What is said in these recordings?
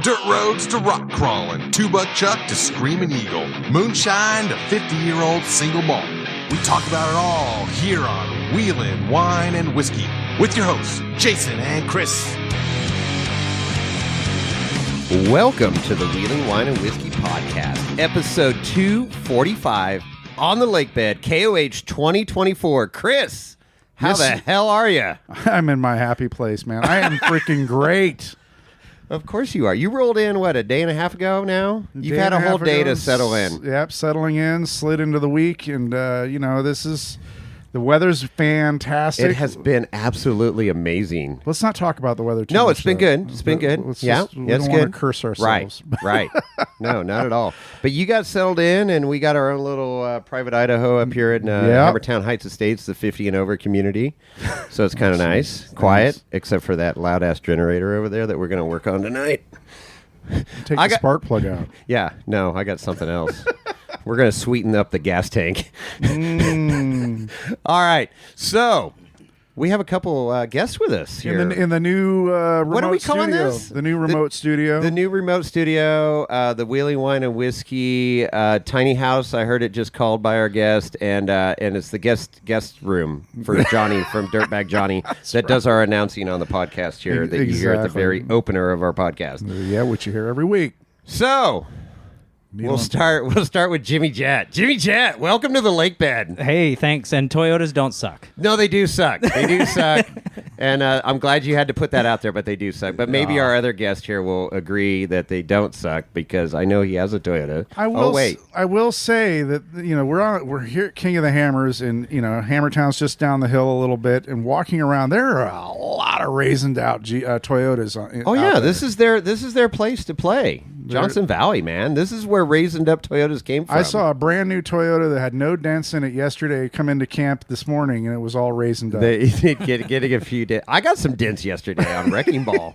Dirt roads to rock crawling, two-buck chuck to screaming eagle, moonshine to 50-year-old single malt. We talk about it all here on Wheelin' Wine and Whiskey with your hosts, Jason and Chris. Welcome to the Wheelin' Wine and Whiskey podcast, episode 245 on the lake bed, KOH 2024. Chris, how the hell are you? I'm in my happy place, man. I am freaking great. Of course you are. You rolled in, what, a day and a half ago now? You've had a whole day to settle in. Yep, settling in, slid into the week, and, the weather's fantastic. It has been absolutely amazing. Let's not talk about the weather too much. No, it's been good. It's been good. We don't want to curse ourselves. Right. No, not at all. But you got settled in, and we got our own little private Idaho up here in Hammertown Heights Estates, the 50 and over community. So it's kind of nice. Quiet, except for that loud-ass generator over there that we're going to work on tonight. Take the spark plug out. Yeah, no, I got something else. We're going to sweeten up the gas tank. All right, so we have a couple guests with us here. In the new remote what are we calling studio. this? The new remote studio. The new remote studio, the Wheeling Wine and Whiskey tiny house. I heard it just called by our guest, and it's the guest room for Johnny from Dirtbag Johnny that does our announcing on the podcast here that you hear at the very opener of our podcast. Yeah, which you hear every week. So we'll start with Jimmy Jett. Jimmy Jett, welcome to the lake bed. Hey, thanks. And Toyotas don't suck. No, they do suck. They do suck. And I'm glad you had to put that out there, but they do suck. But maybe our other guest here will agree that they don't suck because I know he has a Toyota. I will say that we're here at King of the Hammers, and Hammertown's just down the hill a little bit. And walking around, there are a lot of raisined out Toyotas. This is their place to play. Johnson Valley, man. This is where raisined up Toyotas came from. I saw a brand new Toyota that had no dents in it yesterday come into camp this morning, and it was all raisined up. Getting a few dents. I got some dents yesterday on Wrecking Ball.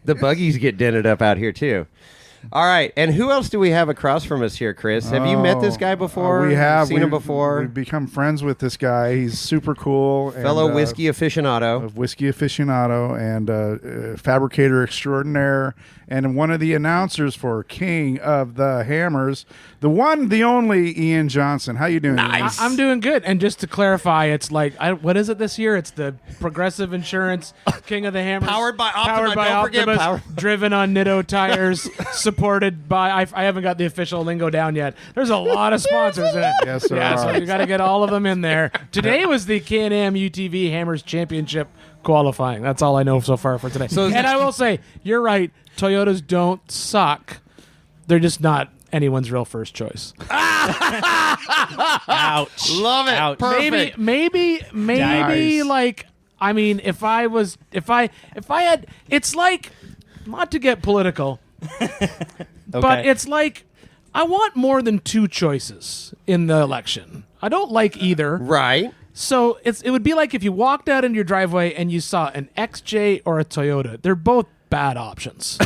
The buggies get dented up out here, too. All right, and who else do we have across from us here, Chris? Have you met this guy before? We have. Seen him before? We've become friends with this guy. He's super cool. Fellow whiskey aficionado. And fabricator extraordinaire, and one of the announcers for King of the Hammers, the one, the only Ian Johnson. How you doing? Nice. I'm doing good. And just to clarify, it's like, what is it this year? It's the Progressive Insurance King of the Hammers. Powered by Optimus. Driven on Nitto tires. Supported by, I haven't got the official lingo down yet. There's a lot of sponsors in it. Yes, there are. So you got to get all of them in there. Today was the Can-Am UTV Hammers Championship qualifying. That's all I know so far for today. And I will say, you're right. Toyotas don't suck. They're just not anyone's real first choice. Ouch. Love it. Ouch. Perfect. Maybe Nice. like, I mean, if I had, it's like, not to get political, but it's like, I want more than two choices in the election. I don't like either. Right. So it would be like if you walked out in your driveway and you saw an XJ or a Toyota. They're both bad options.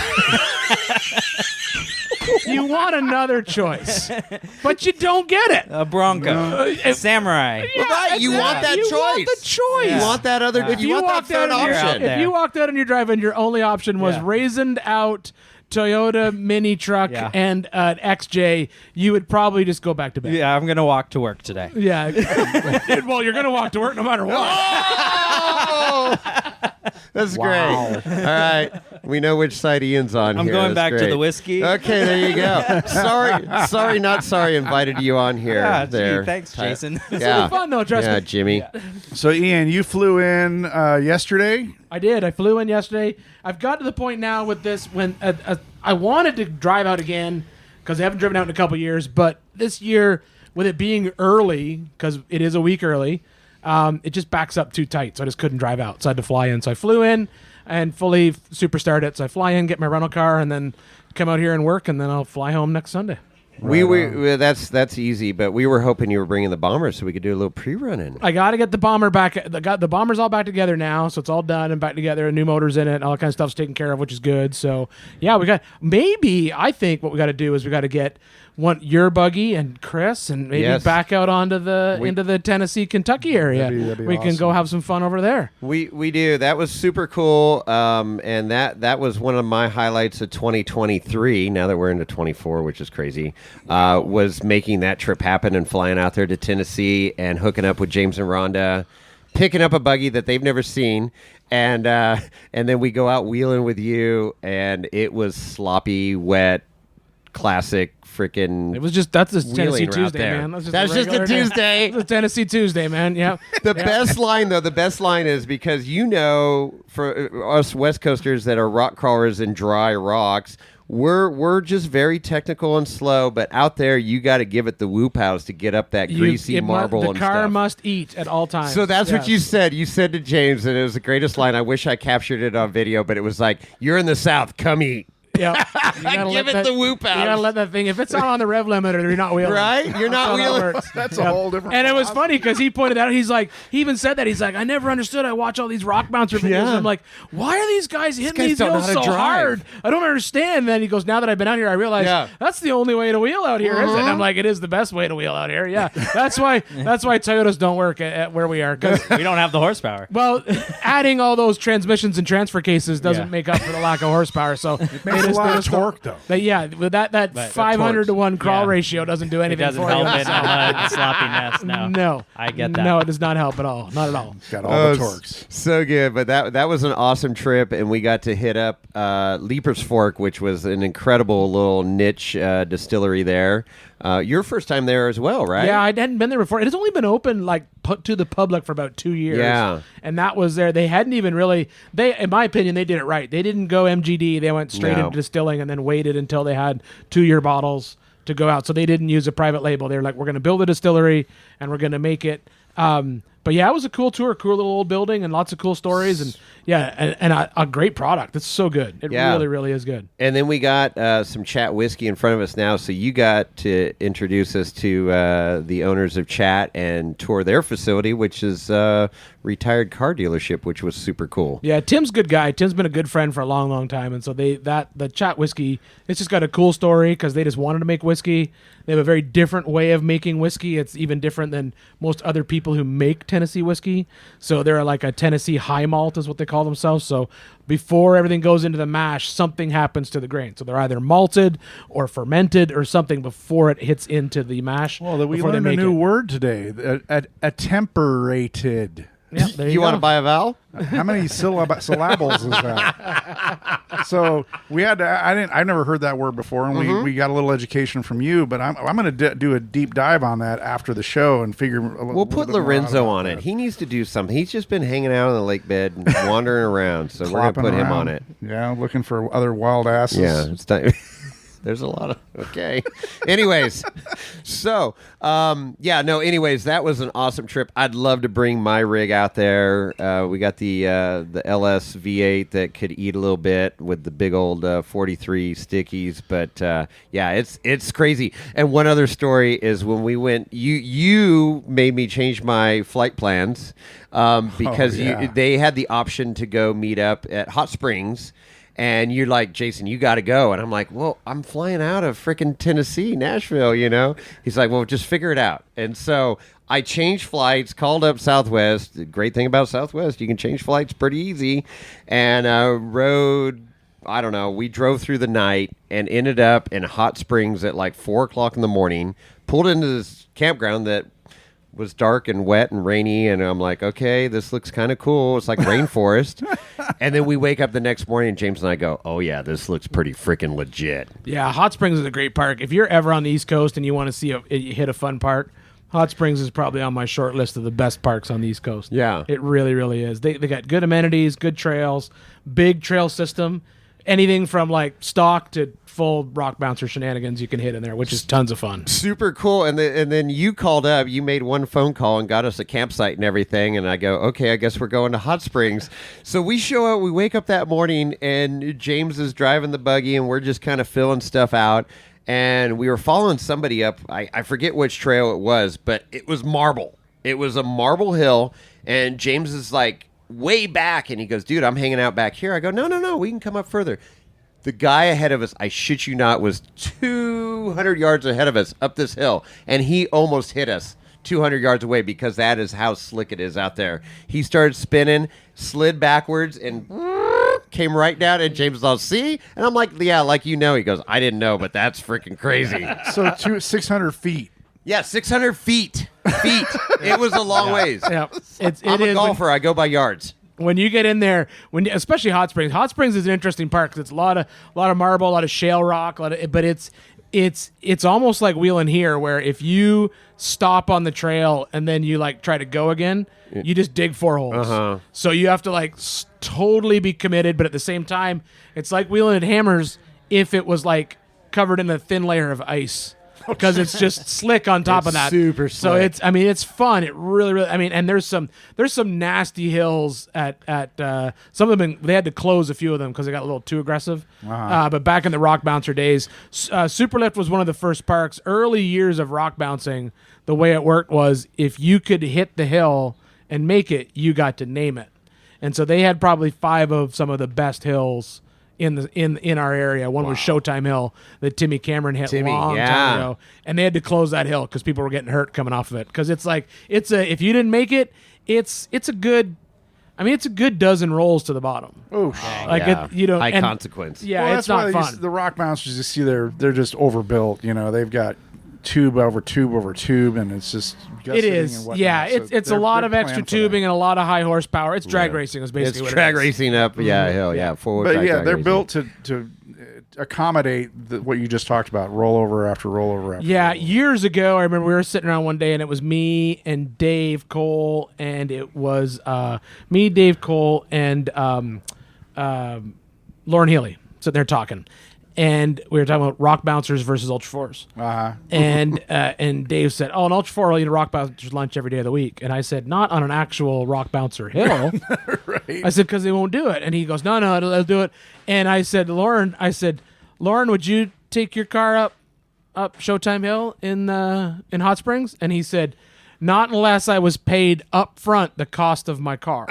You want another choice, but you don't get it. A Bronco. Samurai. Yeah, right. You want that choice. You want the choice. You want that other. If you want that third option. If you walked out in your driveway and your only option was raisined out Toyota mini truck and an XJ, you would probably just go back to bed. Yeah, I'm going to walk to work today. Yeah. Well, you're going to walk to work no matter what. Oh! That's great. All right. We know which side Ian's on I'm here. going That's back great. to the whiskey. Okay, there you go. Sorry, not sorry invited you on here. Yeah, there. gee, thanks, Jason. It's really fun, though, trust me. Jimmy. Yeah. So, Ian, you flew in yesterday? I did. I flew in yesterday. I've got to the point now with this when I wanted to drive out again because I haven't driven out in a couple years, but this year, with it being early, because it is a week early, it just backs up too tight, so I just couldn't drive out. So I had to fly in. So I flew in and fully superstarred it. So I fly in, get my rental car, and then come out here and work, and then I'll fly home next Sunday. That's easy, but we were hoping you were bringing the bomber so we could do a little pre-running. I got to get the bomber back. The bomber's all back together now, so it's all done and back together. And new motors in it, all that kind of stuff's taken care of, which is good. So yeah, I think what we got to do is we got to get want your buggy and Chris and maybe Yes. back out onto into the Tennessee, Kentucky area. That'd be we can go awesome. have some fun over there. We do. That was super cool. And that was one of my highlights of 2023. Now that we're into 24, which is crazy, was making that trip happen and flying out there to Tennessee and hooking up with James and Rhonda, picking up a buggy that they've never seen, and then we go out wheeling with you, and it was sloppy, wet, classic freaking. It was just that's a Wheeling Tennessee route Tuesday, there. man. That's just a regular day. Tuesday. It's a Tennessee Tuesday, man. Yeah. The best line, though, is because for us West Coasters that are rock crawlers and dry rocks, we're just very technical and slow. But out there, you got to give it the whoop house to get up that greasy marble the and car stuff. must eat at all times. So that's what Yes. you said. You said to James, and it was the greatest line. I wish I captured it on video, but it was like, "You're in the South, come eat." Yeah. You gotta Give let it the whoop You house. gotta let that thing. If it's not on the rev limiter, you're not wheeling. Right? You're not That's how that wheeling. works. That's a whole different. And it was philosophy. funny because he pointed out, he's like, he even said that. He's like, I never understood. I watch all these rock bouncer videos. Yeah. And I'm like, why are these guys hitting guys these don't know hills how to so drive. hard? I don't understand. And then he goes, now that I've been out here, I realize Yeah. that's the only way to wheel out here, is it? And I'm like, it is the best way to wheel out here. Yeah. That's why Toyotas don't work at where we are. 'Cause We don't have the horsepower. well, adding all those transmissions and transfer cases doesn't Yeah. make up for the lack of horsepower. So it makes a lot of torque, though. yeah, with that 500 to 1 crawl Yeah. ratio doesn't do It anything doesn't for help you. in a sloppy mess. No. No, I get that. No, it does not help at all. Not at all. Got all the Oh, torques. So good, but that was an awesome trip, and we got to hit up Leaper's Fork, which was an incredible little niche distillery there. Your first time there as well, right? Yeah, I hadn't been there before. It has only been open put to the public for about 2 years. Yeah. And that was there. They hadn't even really in my opinion, they did it right. They didn't go MGD. They went straight No. into distilling and then waited until they had 2-year bottles to go out. So they didn't use a private label. They were like, we're going to build a distillery and we're going to make it. But yeah, it was a cool tour, cool little old building, and lots of cool stories, and yeah, and a great product. It's so good. It Yeah. really, really is good. And then we got some Chat whiskey in front of us now, so you got to introduce us to the owners of Chat and tour their facility, which is a retired car dealership, which was super cool. Yeah, Tim's a good guy. Tim's been a good friend for a long, long time, and so the Chat whiskey, it's just got a cool story because they just wanted to make whiskey. They have a very different way of making whiskey. It's even different than most other people who make Tennessee whiskey. So they're like a Tennessee high malt is what they call themselves. So before everything goes into the mash, something happens to the grain. So they're either malted or fermented or something before it hits into the mash. Well, we before they learned a make new it. word today. Attemperated. Yeah, there You want to go. buy a Val? How many syllables is that? So we had to. I never heard that word before, and we got a little education from you. But I'm going to do a deep dive on that after the show and figure. We'll put Lorenzo on it. He needs to do something. He's just been hanging out on the lake bed and wandering around, so we're going to put him on it. Yeah, looking for other wild asses. Yeah, it's time. There's a lot of okay. Anyways, so anyways, that was an awesome trip. I'd love to bring my rig out there. We got the LS V8 that could eat a little bit with the big old 43 stickies, but it's crazy. And one other story is when we went, you made me change my flight plans because they had the option to go meet up at Hot Springs. And you're like, Jason, you got to go. And I'm like, well, I'm flying out of freaking Tennessee, Nashville, you know? He's like, well, just figure it out. And so I changed flights, called up Southwest. The great thing about Southwest, you can change flights pretty easy. And we drove through the night and ended up in Hot Springs at like 4 o'clock in the morning, pulled into this campground that was dark and wet and rainy, and I'm like, okay, this looks kind of cool. It's like rainforest. And then we wake up the next morning, and James and I go, oh, yeah, this looks pretty freaking legit. Yeah, Hot Springs is a great park. If you're ever on the East Coast and you want to see hit a fun park, Hot Springs is probably on my short list of the best parks on the East Coast. Yeah. It really, really is. They got good amenities, good trails, big trail system. Anything from like stock to full rock bouncer shenanigans you can hit in there, which is tons of fun. Super cool. And then you called up, you made one phone call and got us a campsite and everything. And I go, okay, I guess we're going to Hot Springs. So we show up, we wake up that morning, and James is driving the buggy, and we're just kind of filling stuff out. And we were following somebody up. I forget which trail it was, but it was marble. It was a marble hill. And James is like way back, and he goes, dude, I'm hanging out back here. I go, no, we can come up further. The guy ahead of us, I shit you not, was 200 yards ahead of us up this hill, and he almost hit us 200 yards away because that is how slick it is out there. He started spinning, slid backwards, and came right down, and James was all, see? And I'm like, yeah, like you know. He goes, I didn't know, but that's freaking crazy. So 600 feet. Yeah, 600 feet. It was a long ways. Yeah, I'm a golfer. I go by yards. When you get in there, especially Hot Springs. Hot Springs is an interesting park because it's a lot of marble, a lot of shale rock, but it's almost like wheeling here, where if you stop on the trail and then you like try to go again, you just dig 4 holes. So you have to like totally be committed, but at the same time, it's like wheeling at Hammers if it was like covered in a thin layer of ice. Because it's just slick on top of that. Super slick. So it's fun. It really, and there's some nasty hills at some of them. They had to close a few of them because they got a little too aggressive. But back in the rock bouncer days, Superlift was one of the first parks. Early years of rock bouncing, the way it worked was if you could hit the hill and make it, you got to name it. And so they had probably 5 of some of the best hills in our area. One was Showtime Hill that Timmy Cameron hit long time ago, and they had to close that hill because people were getting hurt coming off of it. Because it's like if you didn't make it, it's a good. I mean, it's a good dozen rolls to the bottom. Oh, high consequence. Yeah, well, it's that's not why fun. The rock bouncers, you see, they're just overbuilt. You know, they've got tube over tube over tube, and it's just it is. Yeah, it's a lot of extra tubing and a lot of high horsepower. It's drag racing is basically what drag it is. racing up. Yeah, hill. Yeah, forward. But yeah, they're racing. built to accommodate what you just talked about, rollover after rollover after. Yeah, rollover. years ago, I remember we were sitting around one day, and it was me and Dave Cole, and it was me, Dave Cole, and Lauren Healy sitting there talking. And we were talking about rock bouncers versus Ultra Fours. And Dave said, "Oh, an Ultra Four will eat a rock bouncer's lunch every day of the week." And I said, "Not on an actual rock bouncer hill." Right. I said, "Because they won't do it." And he goes, "No, they'll do it." And I said, "Lauren, would you take your car up Showtime Hill in Hot Springs?" And he said, "Not unless I was paid up front the cost of my car.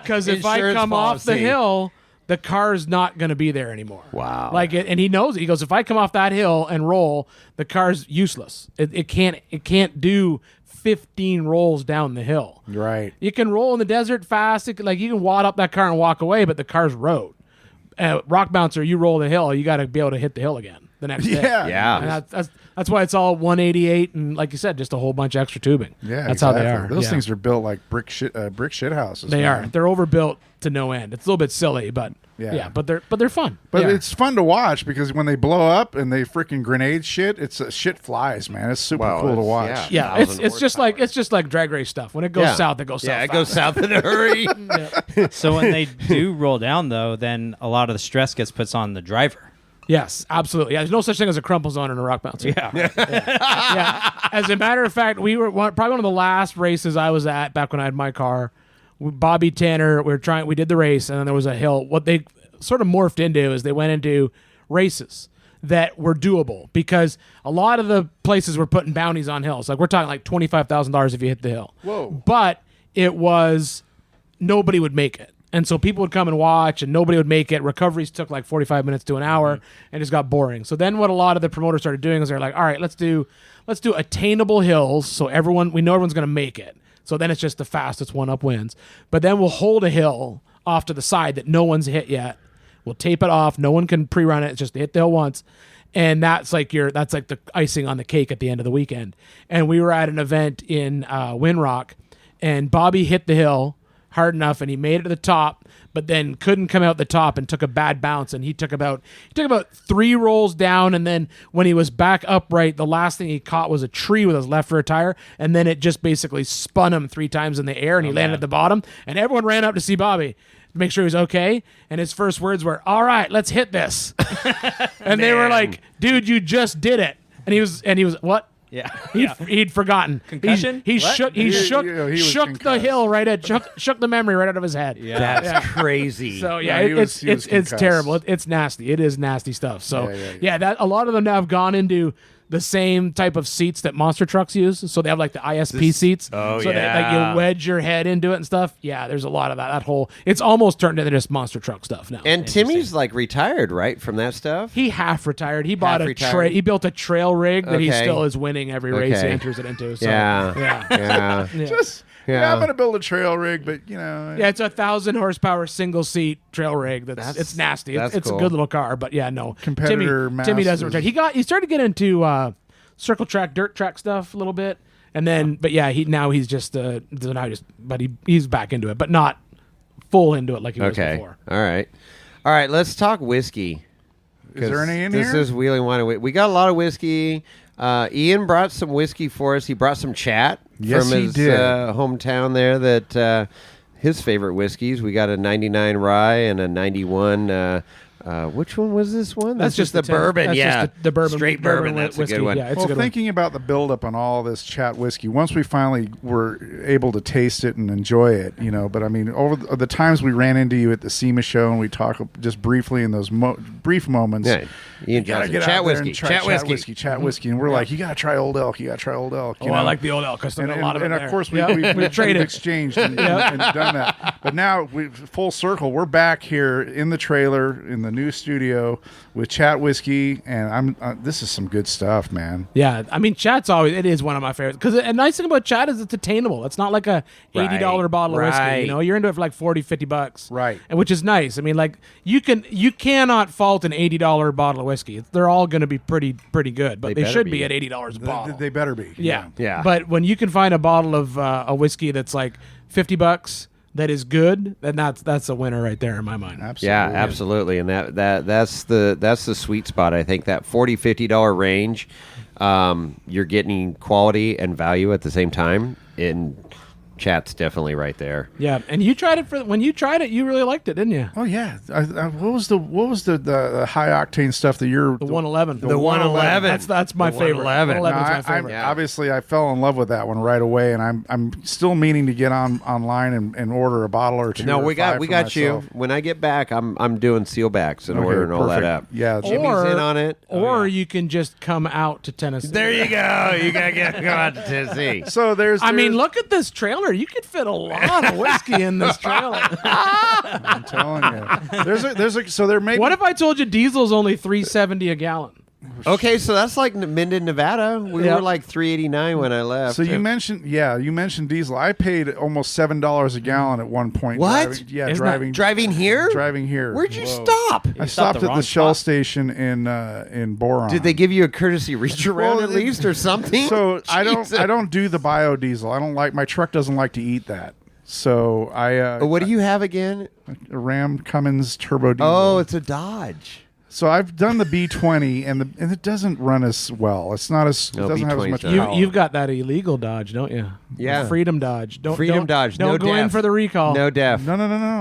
Because if I come off the hill, the car's not going to be there anymore." Wow. And he knows it. He goes, "If I come off that hill and roll, the car's useless. It can't do 15 rolls down the hill. Right. You can roll in the desert fast. You can wad up that car and walk away, but the car's road. Rock bouncer, you roll the hill, you got to be able to hit the hill again the next day. Yeah. And that's why it's all 188 and, like you said, just a whole bunch of extra tubing. Yeah, that's exactly. how they are. Those Yeah. things are built like brick shit houses. They man. are. They're overbuilt to no end. It's a little bit silly, but Yeah. but they're fun. But They are. it's fun to watch because when they blow up and they freaking grenade shit, shit flies, man. It's super cool to watch. yeah, it's just like drag race stuff. When it goes south, it goes south. Yeah, it goes south in a hurry. So when they do roll down, though, then a lot of the stress gets put on the driver. Yes, absolutely. Yeah, there's no such thing as a crumple zone in a rock bouncer. Yeah. As a matter of fact, we were probably one of the last races I was at back when I had my car. Bobby Tanner, we did the race, and then there was a hill. What they sort of morphed into is they went into races that were doable because a lot of the places were putting bounties on hills. Like we're talking like $25,000 if you hit the hill. Whoa. But it was nobody would make it. And so people would come and watch, and nobody would make it. Recoveries took like 45 minutes to an hour, and it just got boring. So then what a lot of the promoters started doing is they're like, all right, let's do attainable hills so we know everyone's going to make it. So then it's just the fastest one up wins. But then we'll hold a hill off to the side that no one's hit yet. We'll tape it off. No one can pre-run it. It's just hit the hill once. And that's like the icing on the cake at the end of the weekend. And we were at an event in Winrock, and Bobby hit the hill hard enough, and he made it to the top, but then couldn't come out the top and took a bad bounce, and he took about 3 rolls down, and then when he was back upright, the last thing he caught was a tree with his left rear tire, and then it just basically spun him 3 times in the air, and he landed at the bottom, and everyone ran up to see Bobby to make sure he was okay, and his first words were, "All right, let's hit this." And they were like, "Dude, you just did it." And he was what? Yeah. He'd forgotten. Concussion? He What? shook he was the concussed. hill shook the memory right out of his head. Yeah. That's crazy. So Yeah, he was it's concussed. terrible. It's nasty. It is nasty stuff. So Yeah. that a lot of them now have gone into the same type of seats that monster trucks use. So they have like the ISP seats. Oh, so that like you wedge your head into it and stuff. Yeah, there's a lot of that. That whole it's almost turned into just monster truck stuff now. And Timmy's like retired, right, from that stuff? He half retired. He bought Half-retired? he built a trail rig that he Okay. still is winning every race he Okay. enters it into. So, Yeah. yeah. Yeah. Just Yeah. I'm gonna build a trail rig, but you know, Yeah, it's a 1,000 horsepower single seat trail rig. It's nasty. that's It's cool. a good little car, but yeah, no. Competitor Timmy doesn't masses. retire. He started getting into circle track, dirt track stuff a little bit, and then but yeah, he's just he's back into it, but not full into it like he was Okay. before. All right. Let's talk whiskey. Is there any in this here? is Wheeling Wine and We got a lot of whiskey. Ian brought some whiskey for us. He brought some chat Yes, from he his did. hometown there. That his favorite whiskeys. We got a 99 rye and a 91. Which one was this one? That's just the the 10 bourbon. that's Yeah, just the bourbon. Straight bourbon. That's whiskey. a good one. Yeah, it's a Well, good one. thinking about the buildup on all this chat whiskey, once we finally were able to taste it and enjoy it, but I mean, over the times we ran into you at the SEMA show and we talked just briefly in those brief moments, Yeah. Ian you gotta Johnson. get Chat out there whiskey. and try Chat whiskey. and we're like, you gotta try Old Elk, you gotta try Old Elk. I like the old elk. I still And, got a lot of and it of there. course, Yeah. we've traded. exchanged and done that. But now, full circle, we're back here in the trailer in the new studio with Chat Whiskey, and this is some good stuff, man. Yeah, I mean, Chat's it is one of my favorites because a nice thing about Chat is it's attainable. It's not like a $80 Right, bottle of whiskey. right. You're into it for like $40-50, Right. And which is nice. I mean, like you cannot fault an $80 bottle of whiskey. They're all going to be pretty good, but They they better should be. be at $80 a bottle. They better be. Yeah. Yeah. But when you can find a bottle of a whiskey that's like $50 that is good, then that's a winner right there in my mind. Absolutely. Yeah, absolutely, and that's the sweet spot. I think that $40-50 range, you're getting quality and value at the same time. And Chat's definitely right there. Yeah, and you tried it when you tried it, you really liked it, didn't you? Oh yeah. What was the high octane stuff that you're The 111. The 111. That's my The favorite. 111. 111 No, is my favorite. obviously, I fell in love with that one right away, and I'm still meaning to get online and order a bottle or two. No, or we got five for you. myself. When I get back, I'm doing sealbacks and Okay, ordering all that perfect. up. Yeah, Jimmy's Or- in on it. Or you can just come out to Tennessee. There you go. You gotta go out to Tennessee. So there's. I mean, look at this trailer. You could fit a lot of whiskey in this trailer. I'm telling you, so there may. What if I told you diesel's only $3.70 a gallon? Okay, so that's like Minden, Nevada. We Yep. were like $3.89 when I left. So you mentioned diesel. I paid almost $7 a gallon at one point. What? Driving driving here? driving here. Where'd you stop? I stopped the at wrong the Shell spot. station in Boron. Did they give you a courtesy reach around Well, at least or something? So I Jesus. don't do the biodiesel. I don't like my truck doesn't like to eat that. So I What do you have again? a Ram Cummins turbo diesel. Oh, it's a Dodge. So I've done the B20 and it doesn't run as well. It's not as No, it doesn't have as B20 's much not. power. You've got that illegal Dodge, don't you? Yeah. The Freedom Dodge. Freedom Dodge. Don't No go in def. for the recall. No def. no.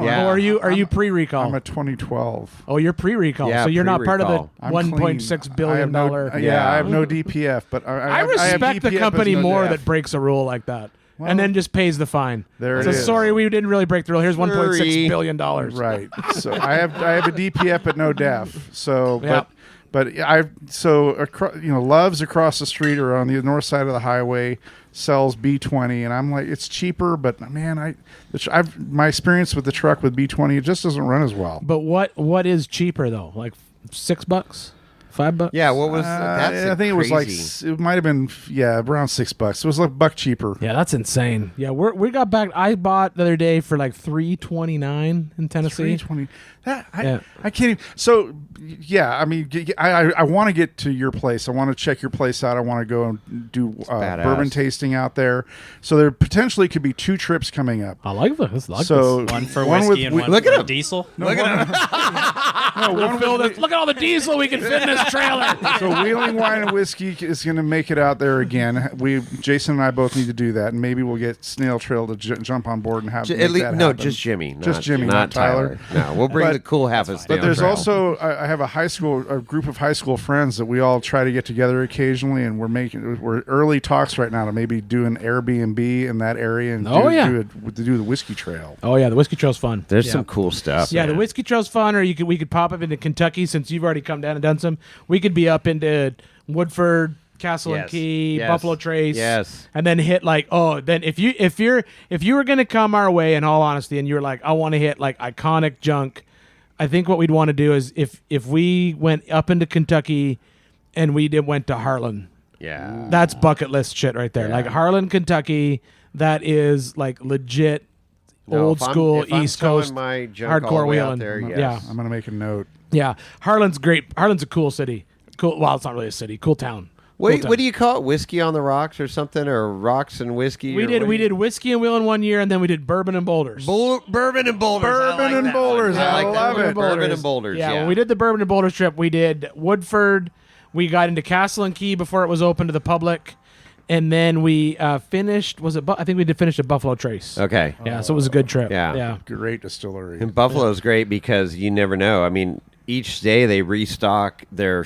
Yeah. Oh, are you pre-recall? I'm a 2012. Oh, you're pre-recall. Yeah, So you're not part of the pre-recall. I'm $1.6 clean. billion I have no, dollar. yeah, I have no DPF, but I have respect the DPF, company but no more DEF. that breaks a rule like that. Well, and then just pays the fine. there it so is. sorry, we didn't really break the rule. Here's $1.6 Sorry. billion. Right. So I have a DPF but no DEF. So Yeah. but Love's across the street or on the north side of the highway sells B20 and I'm like it's cheaper but man my experience with the truck with B20 it just doesn't run as well. But what is cheaper though? Like $6, $5? Yeah, what was that's I think it was like crazy. it might have been around $6. It was like $1 cheaper. Yeah, that's insane. Yeah, we got back. I bought the other day for like $3.29 in Tennessee. 320. Yeah. I can't even. So, yeah, I mean, I want to get to your place. I want to check your place out. I want to go and do badass. bourbon tasting out there. So there potentially could be 2 trips coming up. I like this. So One for one whiskey and with- one look for at him. diesel. Look at him. No, one with- Look at all the diesel we can fit in this trailer. so Wheeling Wine and Whiskey is going to make it out there again. Jason and I both need to do that, and maybe we'll get Snail Trail to jump on board and have At make least, that no, happen. just Jimmy. Just Jimmy, not Tyler. No, we'll bring But- the cool half of But there's Trail. also I have a group of high school friends that we all try to get together occasionally, and we're early talks right now to maybe do an Airbnb in that area and do the whiskey trail. Oh yeah, the whiskey trail's fun. There's Yeah. some cool stuff. Yeah, the man. whiskey trail's fun, or we could pop up into Kentucky since you've already come down and done some. We could be up into Woodford, Castle and Yes. Key, Yes. Buffalo Trace, Yes. and then hit like then if you were gonna come our way, in all honesty, and you were like, I want to hit like iconic junk, I think what we'd want to do is if we went up into Kentucky, and went to Harlan. Yeah. That's bucket list shit right there. Yeah. Like Harlan, Kentucky, that is like legit No, old if I'm- school if I'm East towing Coast my junk all the hardcore way out wheeling. there, yes. Yeah, I'm gonna make a note. yeah. Harlan's great. Harlan's a cool city. Cool. Well, it's not really a city. Cool town. What do you call it? Whiskey on the rocks or something, or rocks and whiskey? We did whiskey and wheeling one year, and then we did bourbon and boulders. Bourbon and boulders. Bourbon and boulders. I like love that. it. Bourbon and boulders. Yeah, Yeah. when we did the bourbon and boulders trip, we did Woodford. We got into Castle and Key before it was open to the public, and then we finished. I think we did finish at Buffalo Trace. Okay. Yeah, so it was a good trip. Yeah. yeah. Great distillery. And Buffalo's great because you never know. I mean, each day they restock their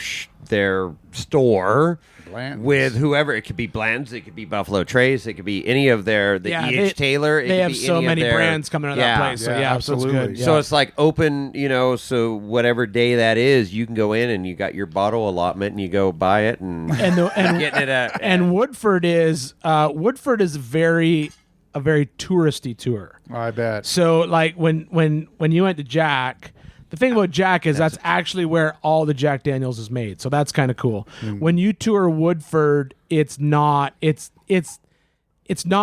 store Blanton's. with whoever. It could be Bland's, it could be Buffalo Trace, it could be any of the Yeah, E.H. Taylor. It They could have be so any of many their- brands coming out of that place. So Yeah, yeah, so it's absolutely. good. So Yeah. it's like open, so whatever day that is, you can go in and you got your bottle allotment and you go buy it and and getting it at. and Woodford is a very touristy tour. I bet. So like when you went to Jack, the thing about Jack is that's actually where all the Jack Daniels is made. So that's kind of cool. When you tour Woodford, it's not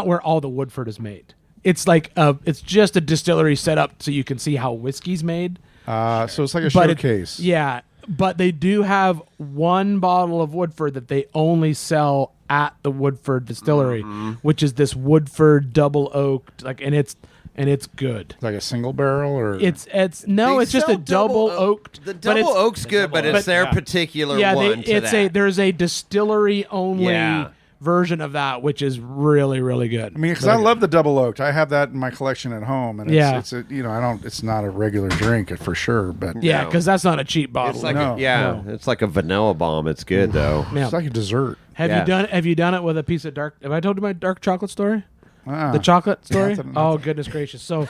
where all the Woodford is made. It's like it's just a distillery set up so you can see how whiskey's made. So it's like a But showcase. Yeah, but they do have one bottle of Woodford that they only sell at the Woodford distillery, which is this Woodford double oaked, and it's good. Like a single barrel, or It's just sell a double oaked. The but double it's- oak's good, but it's their yeah. particular Yeah, one. there's a distillery only Yeah. version of that, which is really really good. I mean, because I love the double oaked. I have that in my collection at home, and Yeah. it's it's not a regular drink for sure, but Yeah, No. because that's not a cheap bottle. It's like No, it's like a vanilla bomb. It's good though. Yeah. it's like a dessert. Have Yeah. you done it with a piece of dark? Have I told you my dark chocolate story? Ah. The chocolate story? Nothing- Oh goodness gracious! So,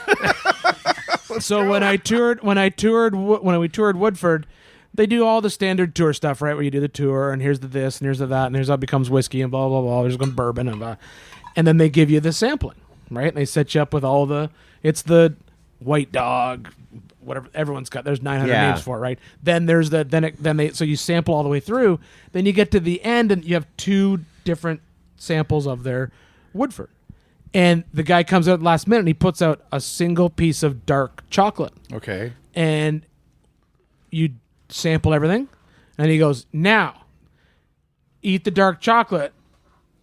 when we toured Woodford, they do all the standard tour stuff, right? Where you do the tour, and here's the this, and here's the that, and here's how it becomes whiskey, and blah blah blah. There's going bourbon, and blah. And then they give you the sampling, right? And they set you up with all it's the White Dog, whatever. Everyone's got. There's 900 Yeah. names for it, right? Then there's so you sample all the way through. Then you get to the end, and you have two different samples of their Woodford. And the guy comes out last minute and he puts out a single piece of dark chocolate. Okay. And you sample everything. And he goes, now, eat the dark chocolate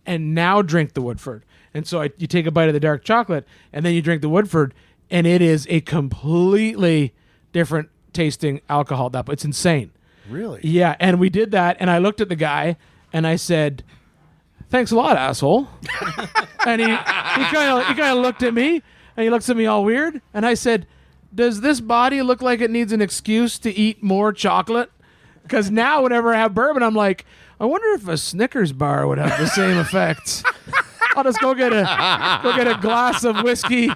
and now drink the Woodford. And so you take a bite of the dark chocolate and then you drink the Woodford. And it is a completely different tasting alcohol. It's insane. Really? Yeah. And we did that. And I looked at the guy and I said, thanks a lot, asshole. And he kind of looked at me, and he looks at me all weird. And I said, does this body look like it needs an excuse to eat more chocolate? Because now whenever I have bourbon, I'm like, I wonder if a Snickers bar would have the same effect. I'll just go get a glass of whiskey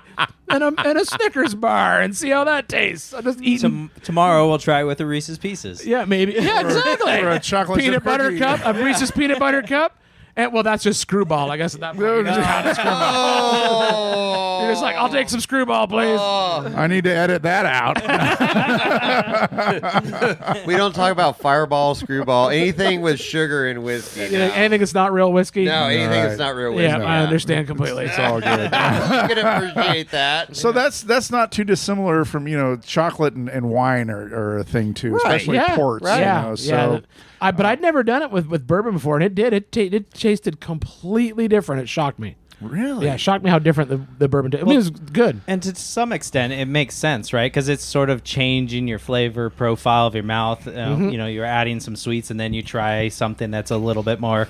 and a Snickers bar and see how that tastes. I'll just eat. Tomorrow we'll try it with a Reese's Pieces. Yeah, maybe. Yeah, exactly. or a chocolate peanut chip butter cookie. cup, a Reese's peanut butter cup. And well, that's just screwball, I guess. At that point, you just count it screwball. You're just like, I'll take some screwball, please. I need to edit that out. We don't talk about Fireball, Screwball, anything with sugar and whiskey. You know, anything that's not real whiskey. No, anything Right. that's not real whiskey. Yeah, I understand completely. It's all good. You can appreciate that. So that's not too dissimilar from chocolate and wine are a thing too, especially yeah, ports. right. You know, so But I'd never done it with bourbon before, and it did. It tasted completely different. It shocked me. really, Yeah, it shocked me how different the bourbon tasted. I mean, it was good. And to some extent, it makes sense, right? Because it's sort of changing your flavor profile of your mouth. You're adding some sweets, and then you try something that's a little bit more.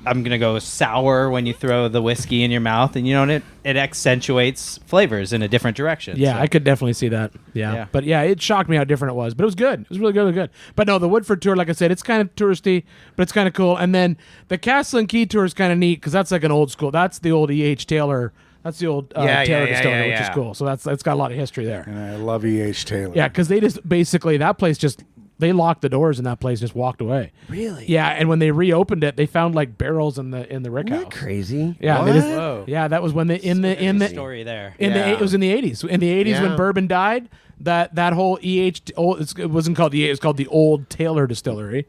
I'm gonna go sour when you throw the whiskey in your mouth, and it accentuates flavors in a different direction. Yeah, So- I could definitely see that. Yeah. But yeah, it shocked me how different it was. But it was good. It was really, really good. But no, the Woodford tour, like I said, it's kind of touristy, but it's kind of cool. And then the Castle and Key tour is kind of neat because that's like an old school. That's the old E.H. Taylor. That's the old Taylor distillery, which is cool. So that's got a lot of history there. and I love E.H. Taylor. Yeah, because they just basically that place just they locked the doors in that place, just walked away. Really? Yeah, and when they reopened it, they found like barrels in the rick Isn't that house. crazy? Yeah, What? they just, Whoa. yeah, that was when they in the story there. it was in the 80s. In the 80s when Yeah. bourbon died, that whole it wasn't called the it was called the Old Taylor Distillery,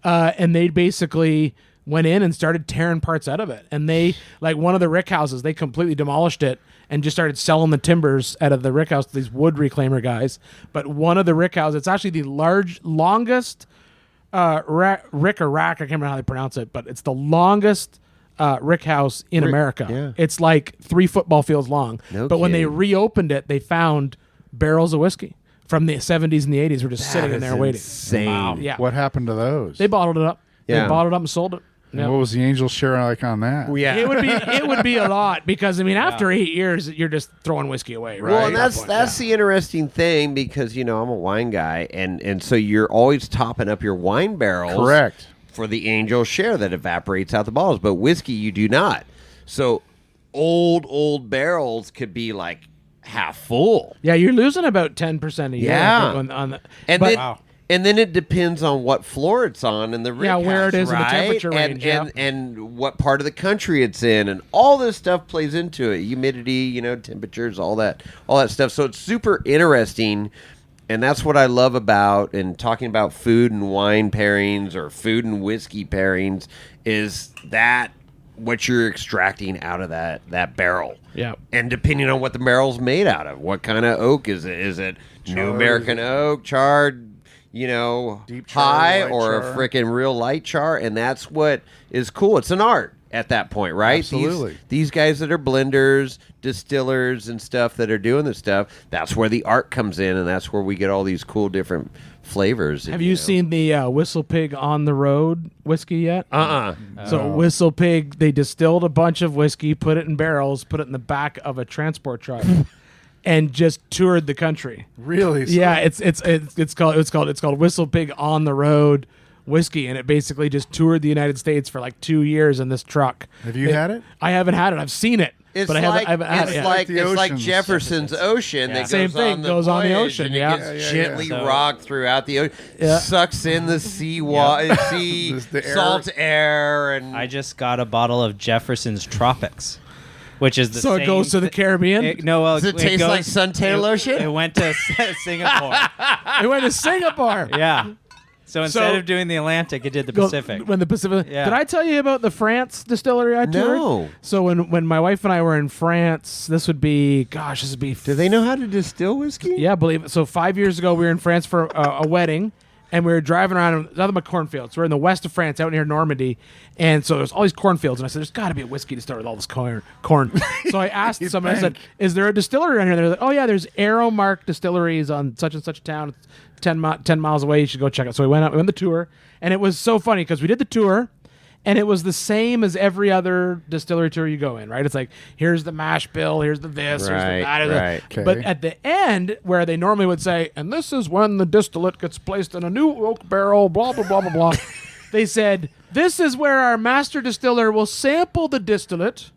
and they basically went in and started tearing parts out of it. And they like one of the rick houses, they completely demolished it and just started selling the timbers out of the rick house to these wood reclaimer guys. But one of the rick houses, it's actually the longest rick or rack, I can't remember how they pronounce it, but it's the longest rick house in America. yeah. It's like 3 football fields long. No but when they kidding. reopened it, they found barrels of whiskey from the 70s and the 80s were just sitting in there waiting. Insane. Yeah. What happened to those? They bottled it up. Yeah. They bottled it up and sold it. And Yeah. what was the Angels share like on that? Yeah. It would be a lot because I mean after 8 years you're just throwing whiskey away, right? Well, and At that point, that's the interesting thing because I'm a wine guy, and so you're always topping up your wine barrels. Correct. For the Angel share that evaporates out the bottles, but whiskey you do not. So old barrels could be like half full. Yeah, you're losing about 10% a year. Yeah. I think, on the, And but- then and then it depends on what floor it's on and the rick Yeah, where house, it is in the right? temperature range, and what part of the country it's in, and all this stuff plays into it. Humidity, temperatures, all that stuff. So it's super interesting, and that's what I love about and talking about food and wine pairings or food and whiskey pairings is that what you're extracting out of that barrel. Yeah. And depending on what the barrel's made out of, what kind of oak is it? Is it New American oak, charred, Deep char, high, light or char. a freaking real light char? And that's what is cool. It's an art at that point, right? Absolutely. These guys that are blenders, distillers, and stuff that are doing this stuff, that's where the art comes in, and that's where we get all these cool different flavors. Have you seen the Whistle Pig on the road whiskey yet? So Whistle Pig, they distilled a bunch of whiskey, put it in barrels, put it in the back of a transport truck, and just toured the country. Really? Yeah, it's called Whistle Pig on the Road whiskey, and it basically just toured the United States for like 2 years in this truck. Have you had it? I haven't had it. I've seen it, It's but I haven't had it yet. the it's like oceans. Jefferson's Ocean that Same goes thing, on the goes on the voyage, ocean, and yeah. it gets Yeah. gently So- rocked throughout the ocean, Yeah. sucks in the sea water, sea The air. salt air, and I just got a bottle of Jefferson's Tropics, which is the So same it goes to the Caribbean. Does it taste like suntan lotion? It went to Singapore. It went to Singapore. Yeah. So instead So- of doing the Atlantic, it did the Go- Pacific. When the Pacific. Yeah. Did I tell you about the France distillery I toured? No. So when my wife and I were in France, this would be Do they know how to distill whiskey? yeah, believe it. So 5 years ago, we were in France for a wedding, and we were driving around nothing but cornfields. We're in the west of France, out near Normandy, and so there's all these cornfields. And I said, "There's got to be a whiskey distillery with all this corn." So I asked someone. I said, "Is there a distillery around here?" They're like, "Oh yeah, there's Aeromark Distilleries on such and such a town. It's 10 miles away. You should go check it." So we went out. We went the tour, and it was so funny because we did the tour. And it was the same as every other distillery tour you go in, right? It's like, here's the mash bill, here's the this, here's the Right, that. right. Okay. But at the end, where they normally would say, and this is when the distillate gets placed in a new oak barrel, blah, blah, blah, blah, blah. They said, this is where our master distiller will sample the distillate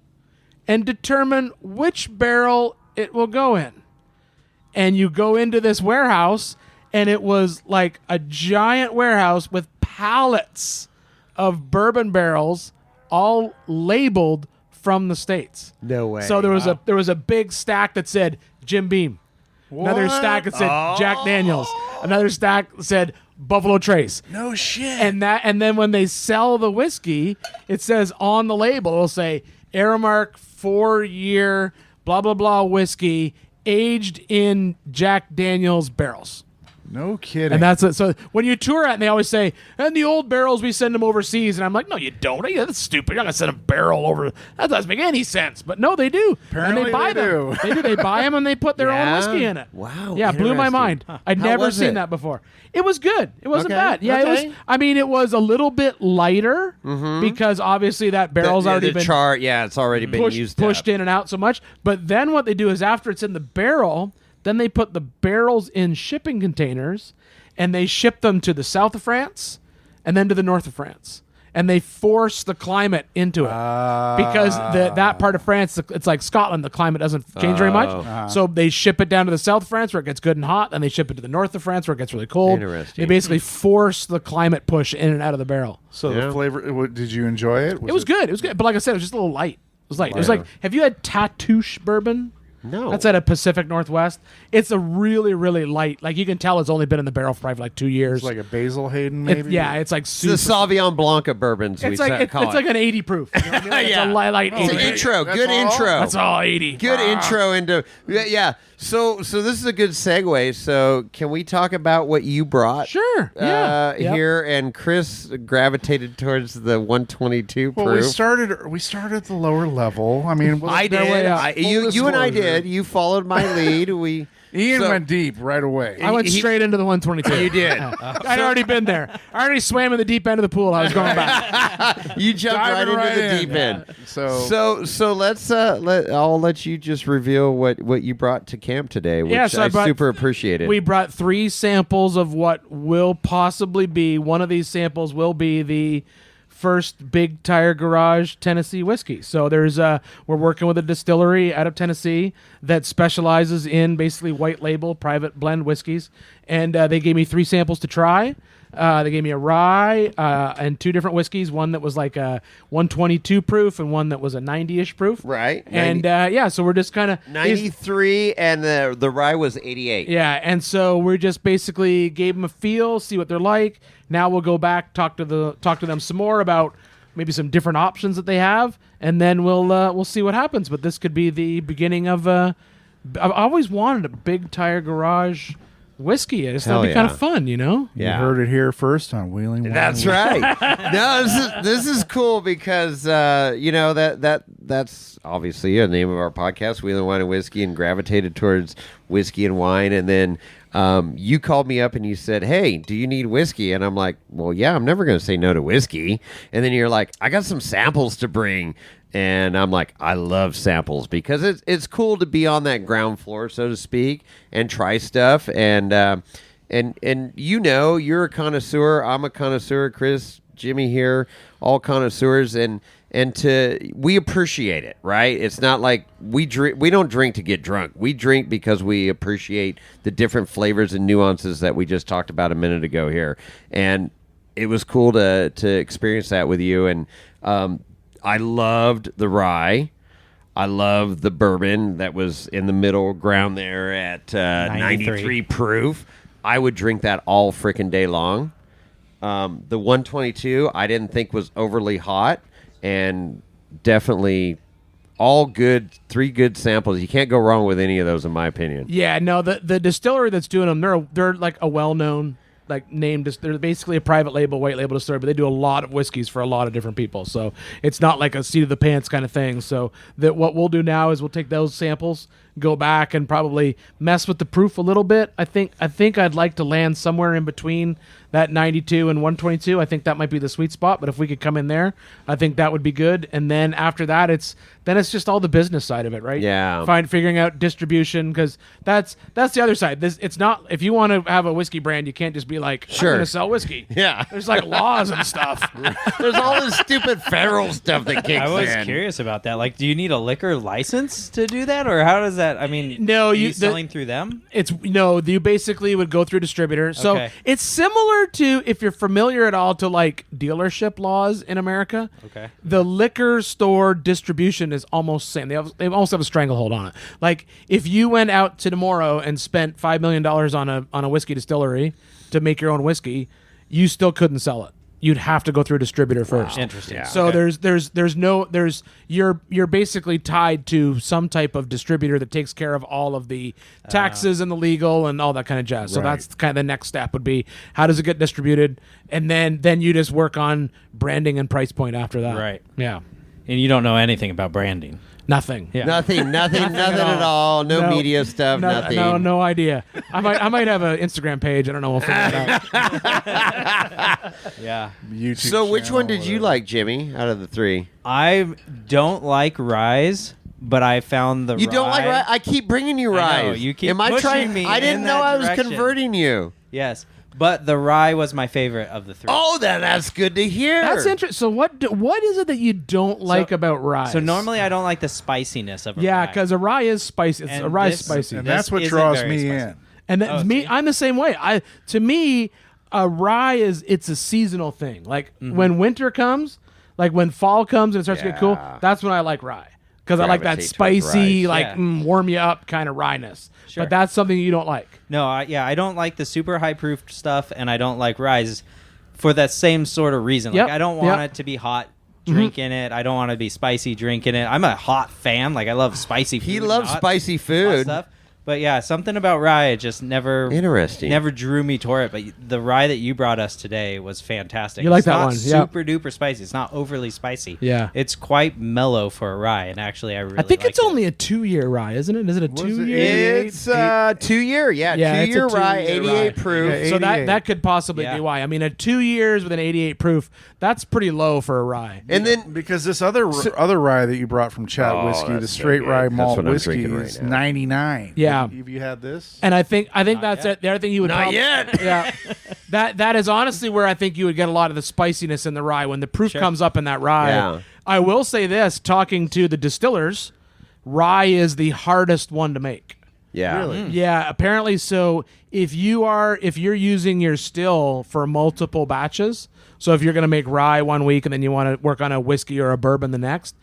and determine which barrel it will go in. And you go into this warehouse, and it was like a giant warehouse with pallets of bourbon barrels, all labeled from the States. No way. So there was a big stack that said Jim Beam. Another stack that said Jack Daniels. Another stack that said Buffalo Trace. No shit. And then when they sell the whiskey, it says on the label, it'll say Aeromark 4-year blah blah blah whiskey aged in Jack Daniels barrels. No kidding. And that's it. So when you tour it, and they always say, and the old barrels, we send them overseas. And I'm like, no, you don't. That's stupid. You're not going to send a barrel over. That doesn't make any sense. But no, they do. Apparently and they buy they them. do. They do. They buy them and they put their own Yeah? whiskey in it. Wow, Yeah, blew my interesting. mind. I'd How never was seen it? that before. It was good. It wasn't Okay, bad. Yeah, okay. it was. I mean, it was a little bit lighter because obviously that barrel's already been chart. Yeah, it's already been used. pushed up. in and out so much. But then what they do is after it's in the barrel, then they put the barrels in shipping containers and they ship them to the south of France and then to the north of France. and they force the climate into it because that part of France, it's like Scotland. The climate doesn't change very much, so they ship it down to the south of France where it gets good and hot, and they ship it to the north of France where it gets really cold. Interesting. They basically force the climate push in and out of the barrel. So the flavor, did you enjoy it? It was good. It was good, but like I said, it was just a little light. It was light. It was like, have you had Tatouche bourbon? No. That's at a Pacific Northwest. It's a really, really light. Like you can tell it's only been in the barrel for probably like 2 years. It's like a Basil Hayden, maybe. It's like It's super. the Sauvignon Blanc of bourbons. It's like an 80 proof. You know what I mean? Like It's a light 80. It's an intro. That's Good all? intro. That's all 80. Good intro into So this is a good segue. So can we talk about what you brought? Sure. Yeah. Yep. Here, and Chris gravitated towards the 122 Well, proof. we started at the lower level. I mean, I did. You and I did. You followed my lead. Ian went deep right away. I went straight into the 122. You did. I'd already been there. I already swam in the deep end of the pool. I was going back. You jumped Diving right into right the in. deep end. So let's I'll let you just reveal what you brought to camp today, which so I brought- super appreciated. We brought 3 samples of what will possibly be. One of these samples will be the first Big Tire Garage Tennessee whiskey. So we're working with a distillery out of Tennessee that specializes in basically white label private blend whiskeys, and they gave me 3 samples to try. They gave me a rye and 2 different whiskeys, one that was like a 122 proof and one that was a 90-ish proof. Right. And so we're just kind of 93 and the rye was 88. Yeah, and so we just basically gave them a feel, see what they're like. Now we'll go back, talk to them some more about maybe some different options that they have, and then we'll see what happens. But this could be the beginning of I've always wanted a Big Tire Garage whiskey. I just thought it'd be kind of fun, you know? Yeah. you heard it here first on Wheeling Wine. That's right. No, this is cool because that's obviously the name of our podcast, Wheeling Wine and Whiskey, and gravitated towards whiskey and wine. And then you called me up and you said, "Hey, do you need whiskey?" And I'm like, "Well, yeah, I'm never going to say no to whiskey." And then you're like, "I got some samples to bring." And I'm like, I love samples because it's cool to be on that ground floor, so to speak, and try stuff. And you're a connoisseur. I'm a connoisseur. Chris, Jimmy here, all connoisseurs, and we appreciate it, right? It's not like we don't drink to get drunk. We drink because we appreciate the different flavors and nuances that we just talked about a minute ago here. And it was cool to experience that with you. And I loved the rye. I loved the bourbon that was in the middle ground there at 93 proof. I would drink that all freaking day long. The 122 I didn't think was overly hot, and definitely all good, 3 good samples. You can't go wrong with any of those, in my opinion. Yeah, no, the distillery that's doing them, they're like a well-known name. They're basically a private label, white label distillery, but they do a lot of whiskeys for a lot of different people. So it's not like a seat of the pants kind of thing. So what we'll do now is we'll take those samples, go back and probably mess with the proof a little bit. I think I'd like to land somewhere in between that 92 and 122. I think that might be the sweet spot, but if we could come in there, I think that would be good. And then after that, it's just all the business side of it, right? Yeah. Figuring out distribution, because that's the other side. It's not, if you want to have a whiskey brand, you can't just be like, Sure. I'm going to sell whiskey. Yeah. There's like laws and stuff. There's all this stupid federal stuff that kicks in. I was curious about that. Like, do you need a liquor license to do that, or how does that? I mean, No, are you selling through them? You basically would go through distributor. So Okay. it's similar to, if you're familiar at all, to like dealership laws in America. Okay. The liquor store distribution is almost the same. They almost have a stranglehold on it. Like if you went out to tomorrow and spent $5 million on a whiskey distillery to make your own whiskey, you still couldn't sell it. You'd have to go through a distributor first. Interesting. Yeah. So Okay. you're basically tied to some type of distributor that takes care of all of the taxes and the legal and all that kind of jazz. So that's kind of the next step would be, how does it get distributed, and then you just work on branding and price point after that. Right. Yeah. And you don't know anything about branding. Nothing. Yeah. Nothing at all. No media stuff. Nothing. No idea. I might have an Instagram page. I don't know. We'll figure it out. Yeah. YouTube So which channel, one did you whatever. like, Jimmy, out of the 3? I don't like ryes, but I found the You don't like rye? I keep bringing you I rye. know, you keep Am I pushing trying? me I didn't in know that I was direction. converting you. Yes. But the rye was my favorite of the three. Oh, that's good to hear. That's interesting. So what is it that you don't like about rye? So normally I don't like the spiciness of a yeah, rye. because a rye is spicy. It's And a rye is this- spicy. And This that's what isn't draws very me spicy. in. And that, Oh, me, see. I'm the same way. To me, a rye it's a seasonal thing. Like when winter comes, like when fall comes and it starts to get cool, Yeah. that's when I like rye because I like that Gravitate towards spicy, rye. like Yeah. warm you up kind of ryeness. Sure. But that's something you don't like. No, I don't like the super high proof stuff, and I don't like ryes for that same sort of reason. Yep, Like I don't want yep. it to be hot drinking it. I don't want it to be spicy drinking it. I'm a hot fan. Like I love spicy food. He and loves hot- spicy hot food. stuff. But yeah, something about rye it just never Interesting. never drew me toward it. But the rye that you brought us today was fantastic. You like It's that not one, yeah. Super duper spicy. It's not overly spicy. Yeah. it's quite mellow for a rye, and actually I really I think like it's only a 2-year rye, isn't it? Is it a Was it 2-year? It's 2-year. Yeah, Yeah, it's a 2-year rye, 2-year 88 rye. proof. Yeah, So 88. that could possibly Yeah. be why. I mean, at 2 years with an 88 proof, that's pretty low for a rye. And then Because this other rye that you brought from Chat Oh, Whiskey, the that's so straight good. rye That's malt what I'm whiskey, drinking right is now. 99. Yeah. Have you had this? And I think that's yet. it. The other thing you would Not prob- yet. Yeah, that is honestly where I think you would get a lot of the spiciness in the rye when the proof Sure. comes up in that rye. Yeah. I will say this: talking to the distillers, rye is the hardest one to make. yeah. Really? Yeah, apparently. So if you're using your still for multiple batches, so if you're going to make rye one week and then you want to work on a whiskey or a bourbon the next,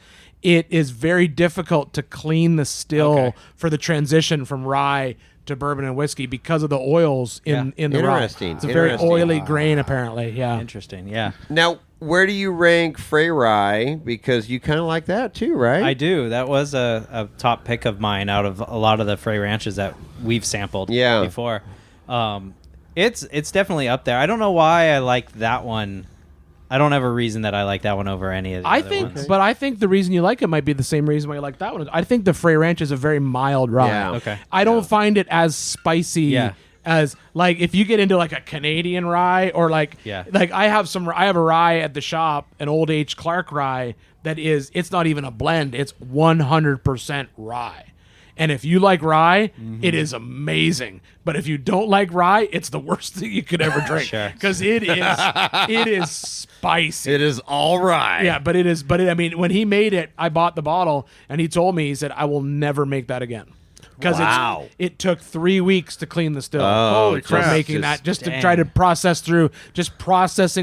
it is very difficult to clean the still Okay. for the transition from rye to bourbon and whiskey because of the oils in the rye. Interesting, It's a very interesting. oily grain, apparently. Yeah. Interesting. Yeah. Now, where do you rank Frey rye? Because you kind of like that too, right? I do. That was a top pick of mine out of a lot of the Frey ranches that we've sampled Yeah. before. It's definitely up there. I don't know why I like that one. I don't have a reason that I like that one over any of the I other think, ones. but I think the reason you like it might be the same reason why you like that one. I think the Frey Ranch is a very mild rye. Yeah. Okay. I don't find it as spicy Yeah. as like if you get into like a Canadian rye or like Yeah. like I have a rye at the shop, an Old H. Clark rye that is it's not even a blend, it's 100% rye. And if you like rye, it is amazing. But if you don't like rye, it's the worst thing you could ever drink Sure. because it is spicy. It is all right. Yeah, but it is. But I mean, when he made it, I bought the bottle, and he told me, he said, "I will never make that again." Because Wow. it took 3 weeks to clean the still. Oh, Holy just- crap. Making just- that just to dang. try to processing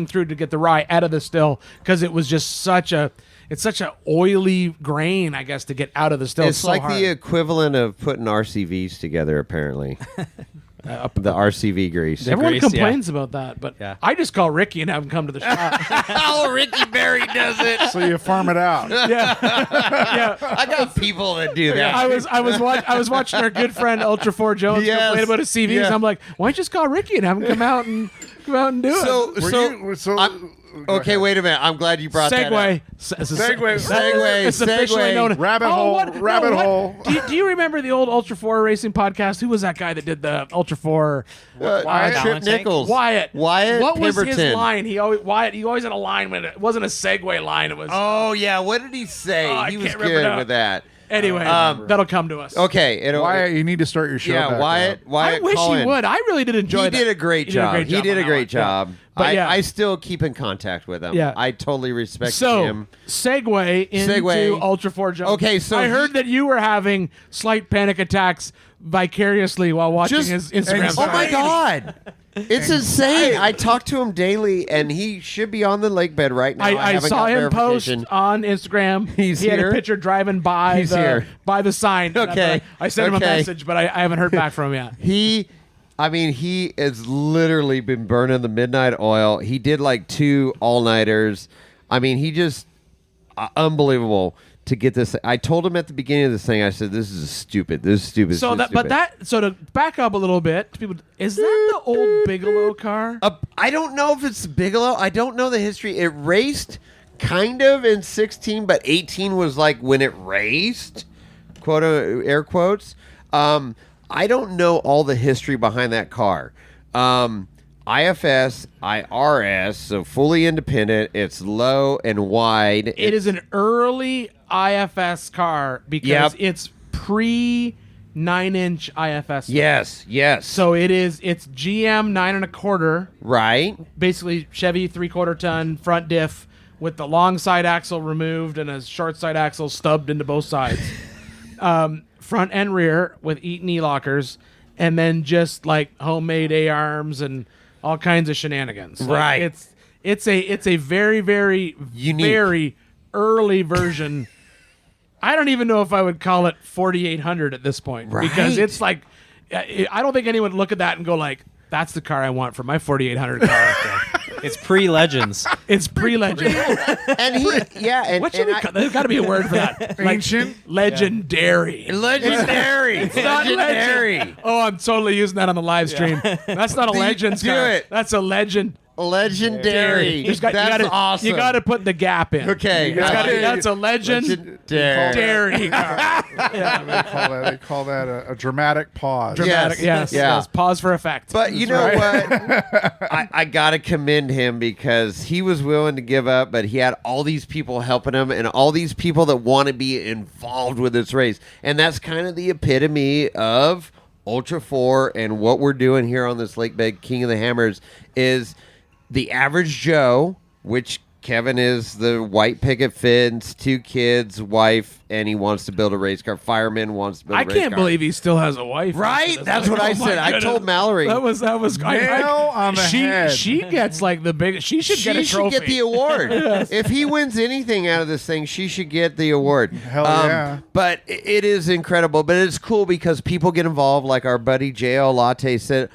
through to get the rye out of the still because it was just such a oily grain, I guess, to get out of the still. It's so like hard. the equivalent of putting RCVs together, apparently. The RCV grease. Everyone grease, complains about that, but Yeah. I just call Ricky and have him come to the shop. Oh, Ricky Berry does it. So you farm it out. yeah. I got people that do that. I was watching our good friend Ultra 4 Jones Yes. complain about his CVs. Yeah. And I'm like, why don't you just call Ricky and have him come out and do it? Okay, wait a minute. I'm glad you brought that Segue. up. Segue. It's officially Segue. known. Rabbit hole, rabbit hole. Do you remember the old Ultra 4 racing podcast? Who was that guy that did the Ultra 4? Trip Balance Nichols. Wyatt. Wyatt What was his Pemberton. line? He always had a line when it wasn't a segue line. It was Oh, yeah. What did he say? Oh, I He was can't remember good now. with that. anyway. That'll come to us. Okay. Wyatt, you need to start your show. Yeah, back Wyatt. up. Wyatt, I wish call he in. would. I really did enjoy He that. did a great job. He did a on great that one. job. Yeah. But yeah. I still keep in contact with him. Yeah. I totally respect So, him. segue into Segue. Ultra 4 Jones. Okay, so I he- heard that you were having slight panic attacks vicariously while watching Just- his Instagram. Oh my Anxiety. God. It's insane. I talk to him daily, and he should be on the lake bed right now. I haven't saw got him post verification. on Instagram. He's he had here? a picture driving by He's here. by the sign. Okay. I sent him a Okay. message, but I haven't heard back from him yet. He has literally been burning the midnight oil. He did like 2 all-nighters. I mean, he just unbelievable to get this. I told him at the beginning of this thing, I said, this is stupid. This is stupid. So this is so to back up a little bit, people, is that the old Bigelow car? I don't know if it's Bigelow. I don't know the history. It raced kind of in 16, but 18 was like when it raced, air quotes. I don't know all the history behind that car. IFS, IRS, so fully independent. It's low and wide. It is an early IFS car because Yep. it's pre 9-inch IFS. Yes. So it's GM 9 1/4, Right. basically Chevy 3/4 ton front diff with the long side axle removed and a short side axle stubbed into both sides. Front and rear with Eaton e-lockers, and then just like homemade A-arms and all kinds of shenanigans. Right. Like, it's a very, very, Unique. very early version. I don't even know if I would call it 4800 at this point, because Right. it's like, I don't think anyone would look at that and go like, that's the car I want for my 4800 car. It's pre-Legends. It's pre-legend. And What should we call? There's got to be a word for that. Ancient? Legendary. Legendary. It's not legend. Oh, I'm totally using that on the live stream. That's not a Legends do car. it. That's a legend. Legendary. That's awesome. You got to put the gap in. Okay. That's a Legendary. car. They call that a dramatic pause. Dramatic. Yes. Yes. Pause for effect. But you know what? I got to commend him because he was willing to give up, but he had all these people helping him and all these people that want to be involved with this race. And that's kind of the epitome of Ultra 4 and what we're doing here on this Lake Bed King of the Hammers is the average Joe, which Kevin is the white picket fence, 2 kids, wife, and he wants to build a race car. Fireman wants to build a I race car. can't believe he still has a wife. Right? That's what I said. I told Mallory. That was Nail on the head. She gets like the big. She should get a trophy. She should get the award. If he wins anything out of this thing, she should get the award. Hell yeah. But it is incredible. But it's cool because people get involved, like our buddy JL Latte said.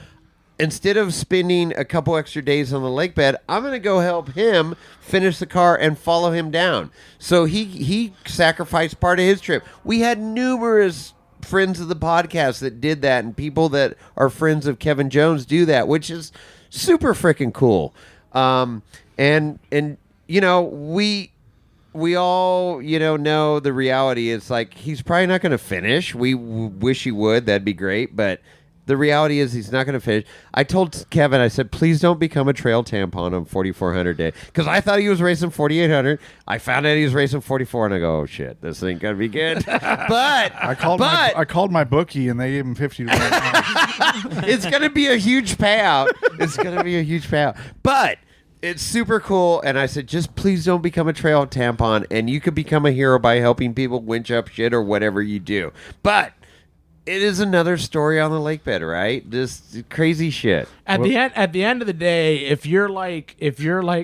Instead of spending a couple extra days on the lake bed, I'm going to go help him finish the car and follow him down. So he sacrificed part of his trip. We had numerous friends of the podcast that did that, and people that are friends of Kevin Jones do that, which is super freaking cool. And you know, we all, know the reality. It's like he's probably not going to finish. We wish he would. That'd be great, but the reality is he's not going to finish. I told Kevin, I said, please don't become a trail tampon on 4,400 day. Because I thought he was racing 4,800. I found out he was racing 44, and I go, oh, shit, this ain't going to be good. But I called my bookie, and they gave him 50 to win. it's going to be a huge payout. It's going to be a huge payout. But it's super cool, and I said, just please don't become a trail tampon, and you could become a hero by helping people winch up shit or whatever you do. But it is another story on the lake bed, right? Just crazy shit. At the end of the day, if you're like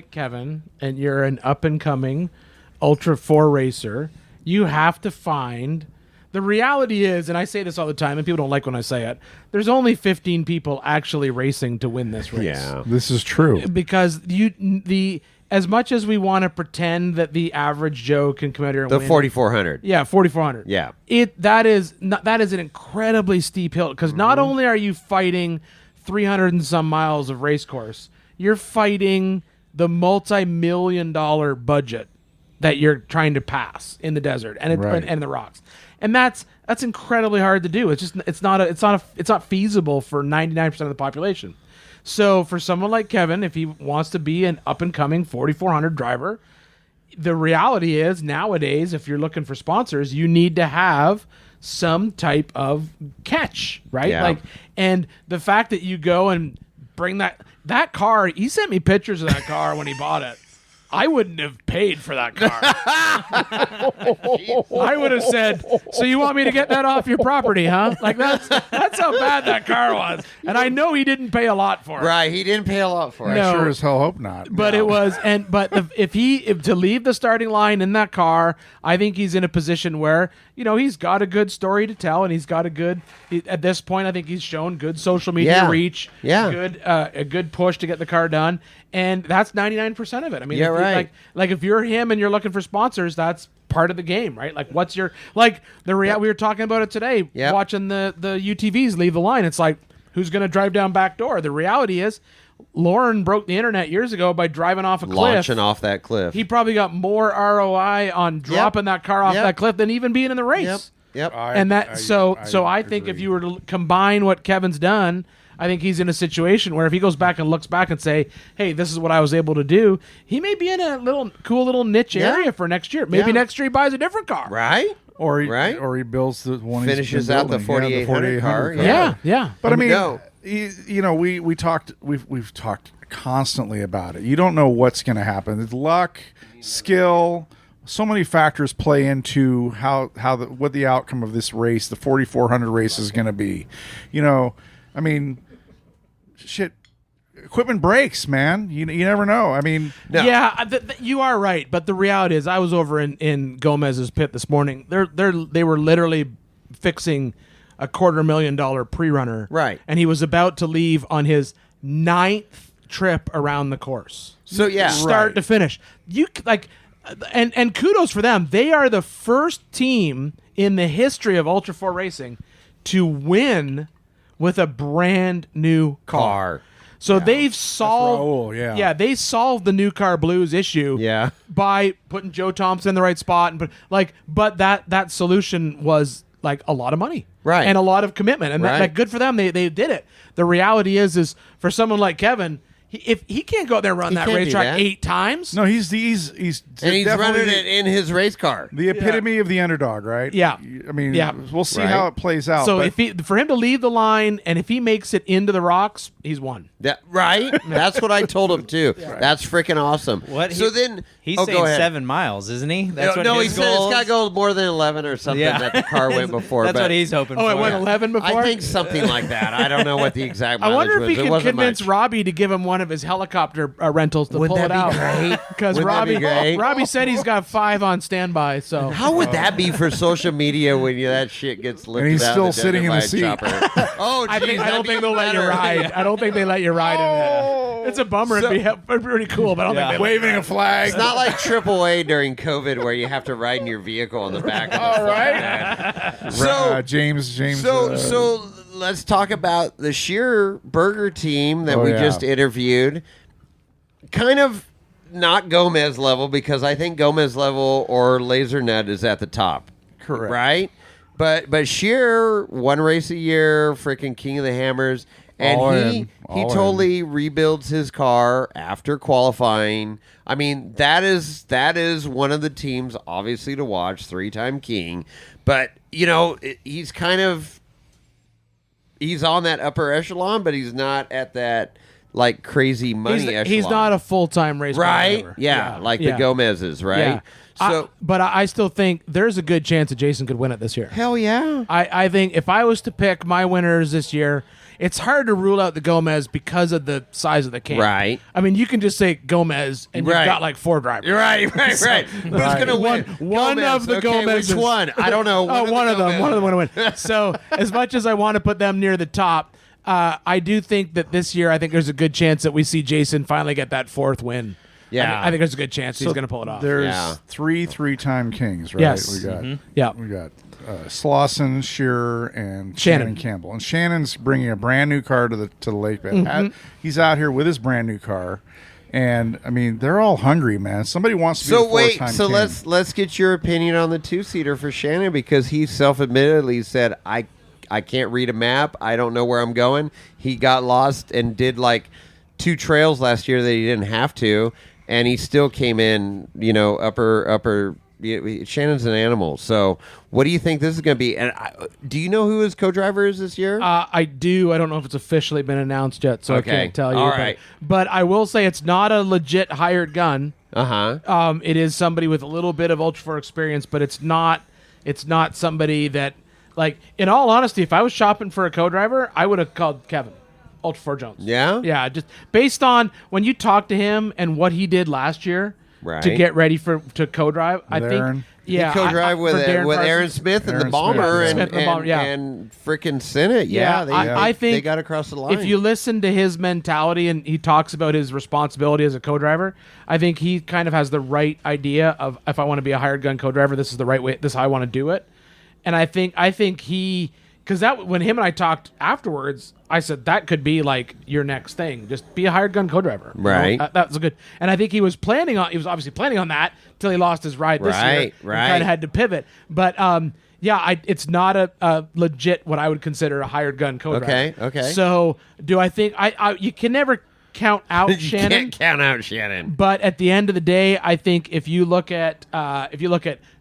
Kevin and you're an up and coming Ultra 4 racer, you have to find. The reality is, and I say this all the time, and people don't like when I say it, there's only 15 people actually racing to win this race. Yeah. This is true. Because as much as we want to pretend that the average Joe can come out here and The win, 4,400. yeah, 4,400. Yeah. That is an incredibly steep hill because not only are you fighting 300 and some miles of race course, you're fighting the multi-million-dollar budget that you're trying to pass in the desert and and the rocks, and that's incredibly hard to do. It's not feasible for 99% of the population. So for someone like Kevin, if he wants to be an up-and-coming 4,400 driver, the reality is nowadays, if you're looking for sponsors, you need to have some type of catch, right? Yeah. And the fact that you go and bring that car, he sent me pictures of that car when he bought it. I wouldn't have paid for that car. I would have said, so you want me to get that off your property, huh? Like that's how bad that car was. And I know he didn't pay a lot for it. Right, he didn't pay a lot for it. No. I sure as hell hope not. But it was, if to leave the starting line in that car, I think he's in a position where, he's got a good story to tell, and he's got at this point, I think he's shown good social media reach, a good push to get the car done, and that's 99% of it. I mean, right. Like if you're him and you're looking for sponsors, that's part of the game, right? Like what's your, we were talking about it today, watching the UTVs leave the line. It's like, who's going to drive down back door? The reality is, Lauren broke the internet years ago by driving off a cliff. Launching off that cliff. He probably got more ROI on dropping that car off that cliff than even being in the race. Yep. I think if you were to combine what Kevin's done, I think he's in a situation where if he goes back and looks back and say, hey, this is what I was able to do, he may be in a cool little niche area for next year. Maybe next year he buys a different car. Right? right? Or he builds the one. Finishes out the 4800 car. Yeah. But I mean, No. we've talked constantly about it. You don't know what's going to happen. It's luck, skill. So many factors play into what the outcome of this race, the 4400 race, is going to be. I mean, shit. Equipment breaks, man. You never know. I mean, No. Yeah, you are right. But the reality is, I was over in Gomez's pit this morning. They were literally fixing a $250,000 pre-runner. Right. And he was about to leave on his 9th trip around the course. So yeah, Start to finish. And kudos for them. They are the first team in the history of Ultra 4 racing to win with a brand new car. So they've solved. Raul, yeah. They solved the new car blues issue. Yeah. By putting Joe Thompson in the right spot, but that solution was like a lot of money, right, and a lot of commitment, and right. that good for them. They did it. The reality is for someone like Kevin. If he can't go out there and run that racetrack 8 times, no, he's and he's definitely running it in his race car. the epitome of the underdog, right? Yeah. I mean, Yeah. we'll see Right. how it plays out. So but for him to leave the line, and if he makes it into the rocks, he's won. Right? That's what I told him too. That's freaking awesome. So then he's go saying ahead. 7 miles, isn't he? That's no, he his said it's goal got to is? go more than 11 or something that the car went before. That's but what he's hoping for. Oh, it went 11 before. I think something like that. I don't know what the exact I mileage wonder if was. he It can wasn't convince much. Robbie to give him one of his helicopter rentals to Would pull that it be out. great? Because Would that be great? Robbie said he's got 5 on standby. So How would that be for social media when that shit gets lifted he's out still of the sitting in the desert seat. by a chopper? Oh, I geez, don't think they'll let you better. ride. I don't think they let you ride in it. It's a bummer. It'd be pretty cool, but I don't think they waving a flag. It's not like AAA during COVID where you have to ride in your vehicle on the back of the All right. So James. So let's talk about the Shearer Burger team that we just interviewed. Kind of not Gomez level, because I think Gomez level or Laser Nut is at the top. Correct. Right? But Shearer, one race a year, freaking king of the hammers. And he totally rebuilds his car after qualifying. I mean, that is one of the teams obviously to watch, 3-time king. But, he's on that upper echelon, but he's not at that like crazy money echelon. He's not a full-time race car right? driver. Yeah, like the Gomez's, right? Yeah. So but I still think there's a good chance that Jason could win it this year. hell yeah. I think if I was to pick my winners this year, it's hard to rule out the Gomez because of the size of the camp. Right. I mean, you can just say Gomez, and you've Right. got like 4 drivers. Right. Who's gonna win? One of the okay, Gomez's. Which one? I don't know. One of them want to win. So as much as I want to put them near the top, I do think that this year, I think there's a good chance that we see Jason finally get that 4th win. Yeah. I think there's a good chance he's going to pull it off. There's 3-time kings, right? Yes. We got Slauson, Shearer, and Shannon. Shannon Campbell. And Shannon's bringing a brand new car to the lake bed. He's out here with his brand new car, and I mean they're all hungry, man. Somebody wants to be So the wait, 4-time so king. let's get your opinion on the 2-seater for Shannon, because he self-admittedly said I can't read a map. I don't know where I'm going. He got lost and did like 2 trails last year that he didn't have to, and he still came in, upper. Shannon's an animal. So what do you think this is going to be? And do you know who his co-driver is this year? I do. I don't know if it's officially been announced yet, so Okay. I can't tell you. All but, right. but I will say it's not a legit hired gun. Uh-huh. It is somebody with a little bit of Ultra 4 experience, but it's not somebody that, like, in all honesty, if I was shopping for a co-driver, I would have called Kevin, Ultra 4 Jones. Yeah? Yeah, just based on when you talk to him and what he did last year Right. to get ready to co-drive, I Aaron? think. Yeah, he co-drive with for Darren Aaron Parsons. Smith and Aaron the Bomber, Smith, and, Smith and the Bomber, yeah. and freaking Senate. Yeah, I think they got across the line. If you listen to his mentality and he talks about his responsibility as a co-driver, I think he kind of has the right idea of, if I want to be a hired gun co-driver, this is the right way. This is how I want to do it. And I think he, because that when him and I talked afterwards, I said that could be like your next thing. Just be a hired gun co-driver. Right. That was good. And I think he was obviously planning on that till he lost his ride this year. Right. Kind of had to pivot. But it's not a legit what I would consider a hired gun co-driver. Okay. So do I think you can never count out you Shannon? can't count out Shannon. But at the end of the day, I think if you look at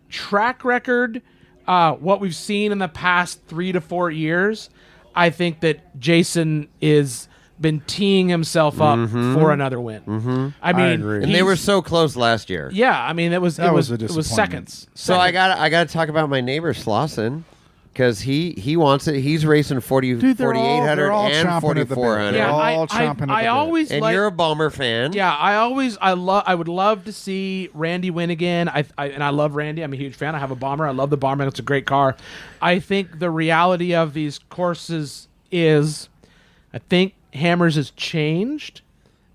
track record, what we've seen in the past 3 to 4 years, I think that Jason is been teeing himself up for another win. I mean, agree. And they were so close last year. Yeah, I mean, it was a it was disappointment. seconds. So I got to talk about my neighbor Slauson, because he wants it. He's racing 40, Dude, they're all 4800 chomping and at the bit. 4400. They're Yeah, all chomping at the I bit. always And like. you're a Bomber fan. Yeah, I would love to see Randy win again. I love Randy. I'm a huge fan. I have a Bomber. I love the Bomber. It's a great car. I think the reality of these courses is, I think Hammers has changed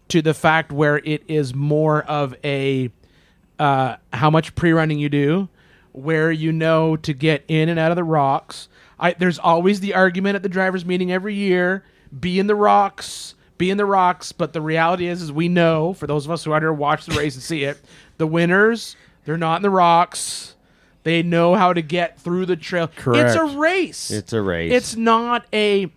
to the fact where it is more of a how much pre-running you do, where you know to get in and out of the rocks. There's always the argument at the drivers' meeting every year: be in the rocks. But the reality is we know, for those of us who are there watch the race and see it, the winners, they're not in the rocks. They know how to get through the trail. Correct. It's a race. It's a race. It's not a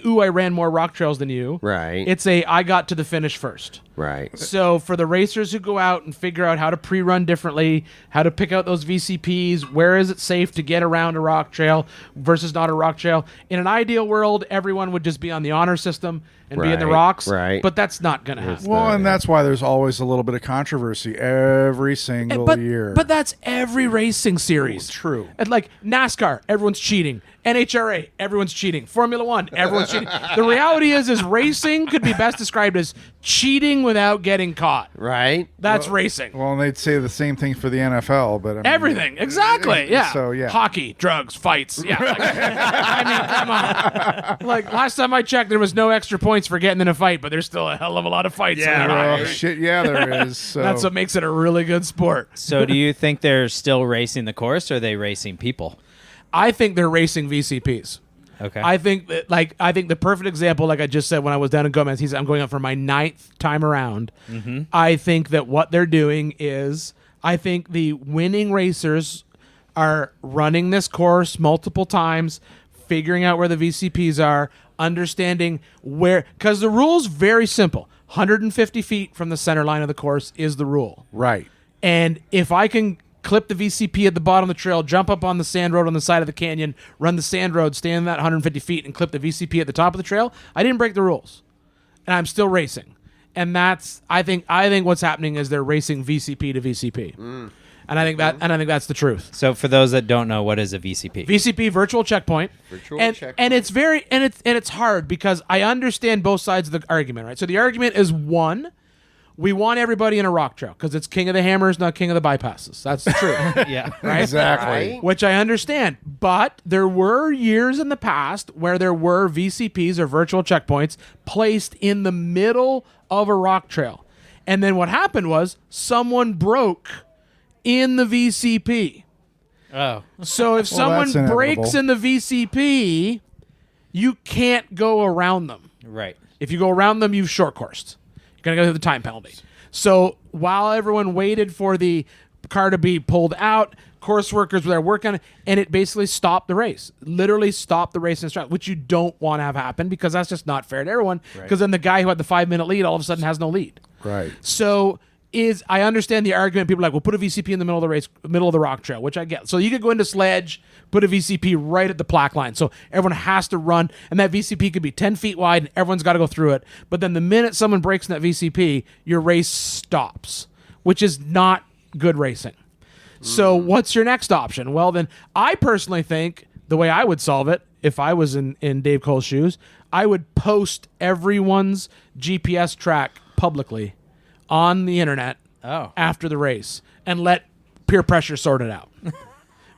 ooh, I ran more rock trails than you. Right. It's a I got to the finish first. Right. So for the racers who go out and figure out how to pre-run differently, how to pick out those VCPs, where is it safe to get around a rock trail versus not a rock trail? In an ideal world, everyone would just be on the honor system and be in the Right, rocks. right. But that's not going to happen. Well, and that's why there's always a little bit of controversy every single year. But that's every racing series. True. And like NASCAR, everyone's cheating. NHRA, everyone's cheating. Formula One, everyone's cheating. The reality is racing could be best described as cheating without getting caught. Right. That's racing. Well, and they'd say the same thing for the NFL, but I mean, Everything, exactly. Yeah. So yeah, Hockey, drugs, fights. Yeah. Like, I mean, come on. Like last time I checked, there was no extra points for getting in a fight, but there's still a hell of a lot of fights. yeah, in the oh, hockey. shit, yeah, there is. So. That's what makes it a really good sport. So do you think they're still racing the course, or are they racing people? I think they're racing VCPs. Okay. I think that, I think the perfect example, like I just said when I was down in Gomez, he said I'm going up for my 9th time around. Mm-hmm. I think that what they're doing is, I think the winning racers are running this course multiple times, figuring out where the VCPs are, understanding where, because the rule's very simple. 150 feet from the center line of the course is the rule. right. And if I can clip the VCP at the bottom of the trail, jump up on the sand road on the side of the canyon, run the sand road, stand in that 150 feet, and clip the VCP at the top of the trail, I didn't break the rules. And I'm still racing. And that's, I think what's happening is they're racing VCP to VCP. And I think that's the truth. So for those that don't know, what is a VCP? VCP, virtual checkpoint. And it's very it's hard because I understand both sides of the argument, right? So the argument is, one, we want everybody in a rock trail because it's king of the hammers, not king of the bypasses. That's true. Yeah. Right? Exactly. Right. Which I understand. But there were years in the past where there were VCPs or virtual checkpoints placed in the middle of a rock trail. And then what happened was someone broke in the VCP. Oh. So if someone that's inevitable. breaks in the VCP, you can't go around them. Right. If you go around them, you've short coursed. You're going to go through the time penalty. So while everyone waited for the car to be pulled out, course workers were there working on it, and it basically stopped the race. Literally stopped the race in strat, which you don't want to have happen because that's just not fair to everyone. Because then the guy who had the 5-minute lead all of a sudden has no lead. Right. So I understand the argument. People are like, well, put a VCP in the middle of the race, middle of the rock trail, which I get. So you could go into Sledge, put a VCP right at the plaque line. So everyone has to run, and that VCP could be 10 feet wide, and everyone's got to go through it. But then the minute someone breaks in that VCP, your race stops, which is not good racing. So what's your next option? Well, then I personally think the way I would solve it, if I was in Dave Cole's shoes, I would post everyone's GPS track publicly on the internet after the race and let peer pressure sort it out.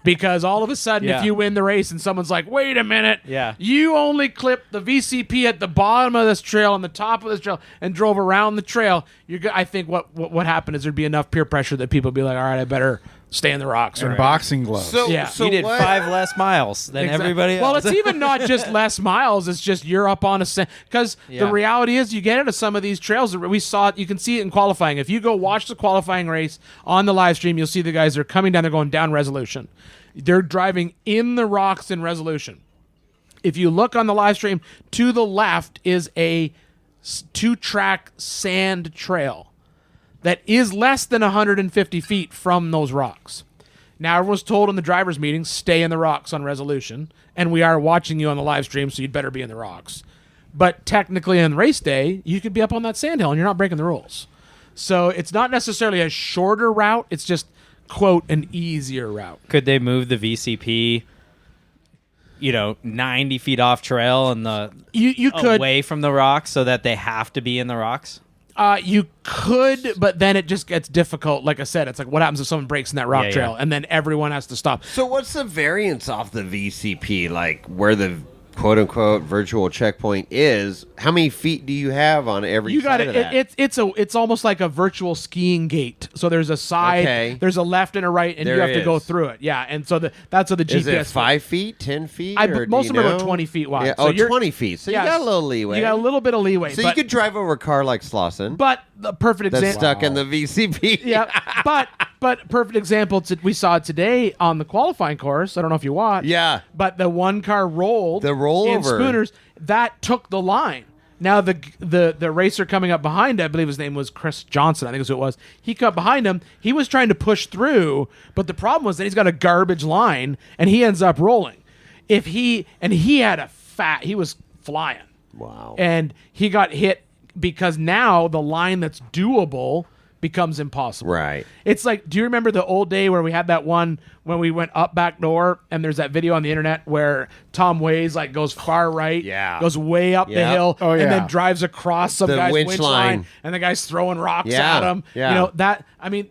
Because all of a sudden, Yeah. if you win the race and someone's like, wait a minute, Yeah. you only clipped the VCP at the bottom of this trail and the top of this trail and drove around the trail, I think what happened is there'd be enough peer pressure that people would be like, all right, I better stay in the rocks. And Or, boxing gloves. So, Yeah. so You did what- 5 less miles than Exactly. everybody else. Well, it's even not just less miles. It's just you're up on a because the Yeah. reality is you get into some of these trails. We saw it. You can see it in qualifying. If you go watch the qualifying race on the live stream, you'll see the guys. They're coming down. They're going down Resolution. They're driving in the rocks in Resolution. If you look on the live stream, to the left is a 2-track sand trail that is less than 150 feet from those rocks. Now everyone's told in the drivers' meeting, stay in the rocks on resolution, and we are watching you on the live stream, so you'd better be in the rocks. But technically on race day, you could be up on that sandhill and you're not breaking the rules. So it's not necessarily a shorter route, it's just, quote, an easier route. Could they move the VCP, 90 feet off trail and You could away from the rocks so that they have to be in the rocks? You could, but then it just gets difficult. Like I said, it's like what happens if someone breaks in that rock trail and then everyone has to stop. So what's the variance off the VCP? Like where the quote-unquote virtual checkpoint is, how many feet do you have on every side of that? It's almost like a virtual skiing gate. So there's a side, there's a left and a right, and you have to go through it. Yeah, and so that's what the GPS... Is it 5 feet, 10 feet? Most of them are 20 feet wide. Yeah. So 20 feet. So you got a little leeway. You got a little bit of leeway. So you could drive over a car like Slauson. But the perfect example... That's stuck in the VCP. Yeah, but perfect example, we saw it today on the qualifying course. I don't know if you watched. Yeah. But the one car rolled. The rollover. In Schooners, that took the line. Now the racer coming up behind, I believe his name was Chris Johnson, I think is who it was. He cut behind him. He was trying to push through, but the problem was that he's got a garbage line, and he ends up rolling. He was flying. Wow. And he got hit because now the line that's doable becomes impossible. Right. It's like, do you remember the old day where we had that one when we went up back door and there's that video on the internet where Tom Ways goes far right, goes way up the hill, and then drives across some guy's winch line, and the guy's throwing rocks at him. Yeah.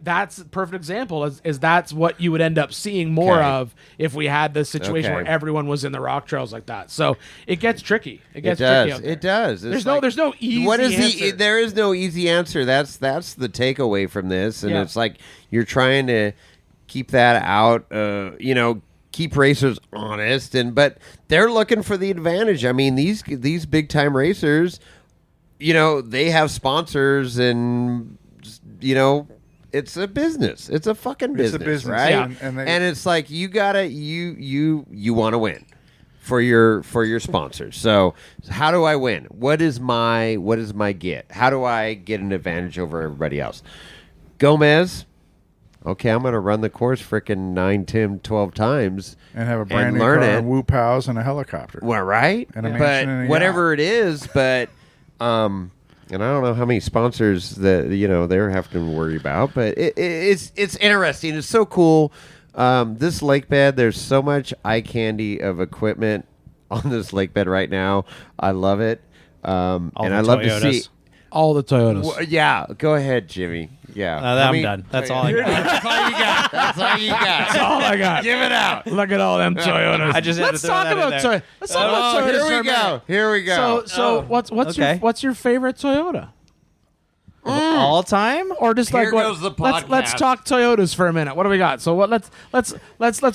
That's a perfect example. Is that's what you would end up seeing more of if we had this situation where everyone was in the rock trails like that. So it gets tricky. It gets tricky out there. It does. There's no easy answer. There is no easy answer. That's the takeaway from this, and it's like you're trying to keep that out, keep racers honest, but they're looking for the advantage. I mean, these big time racers, they have sponsors, and it's a business. It's a fucking business. It's a business, right? Yeah. And it's like you gotta you want to win for your sponsors. So how do I win? What is my get? How do I get an advantage over everybody else? Gomez. Okay, I'm going to run the course frickin' 9, 10, 12 times and have a brand new car and whoop house and a helicopter. Well, right? And a mansion but and a whatever yacht. it is, and I don't know how many sponsors that they're having to worry about, but it's interesting. It's so cool. This lake bed, there's so much eye candy of equipment on this lake bed right now. I love it. And I love to see all the Toyotas. Yeah, go ahead, Jimmy. Yeah, I'm done. That's all I got. That's all you got. That's all you got. That's all I got. Give it out. Look at all them Toyotas. I just had Let's to throw talk that in about there. Toyota. Let's talk about Toyotas. Here we go. Here we go. So what's your favorite Toyota? All time? Or just Here goes the podcast. Let's talk Toyotas for a minute. What do we got? So let's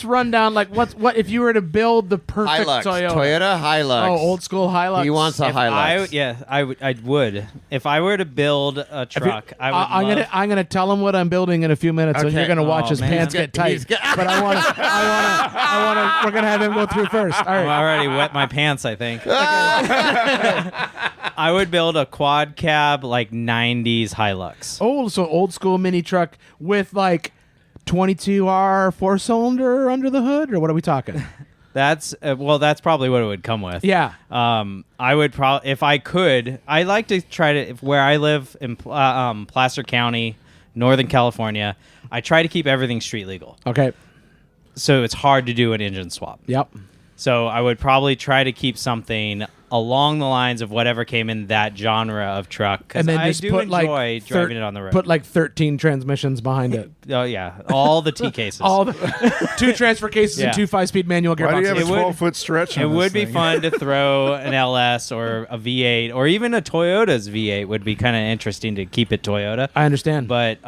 run down what if you were to build the perfect Hilux. Toyota. Toyota Hilux. Oh, old school Hilux. He wants a Hilux. I would. If I were to build a truck, I'm gonna tell him what I'm building in a few minutes, and Okay. you're gonna watch Oh, his man. pants get tight. But I want to. We're gonna have him go through first. All I right. already wet my pants, I think. I would build a quad cab 90s Hilux. Oh, so old school mini truck with 22R 4-cylinder under the hood, or what are we talking? That's probably what it would come with. Yeah. I would probably, if I could, I like to try to, where I live in Placer County, Northern California, I try to keep everything street legal. Okay. So it's hard to do an engine swap. Yep. So I would probably try to keep something along the lines of whatever came in that genre of truck. And then I just do put enjoy driving it on the road. Put 13 transmissions behind it. Oh yeah, all the T cases. All the 2 transfer cases and 2 5-speed manual gearboxes. Why do you have a It would- 12-foot stretch on It this would be thing? fun to throw an LS or a V8 or even a Toyota's V8 would be kind of interesting to keep it Toyota. I understand. But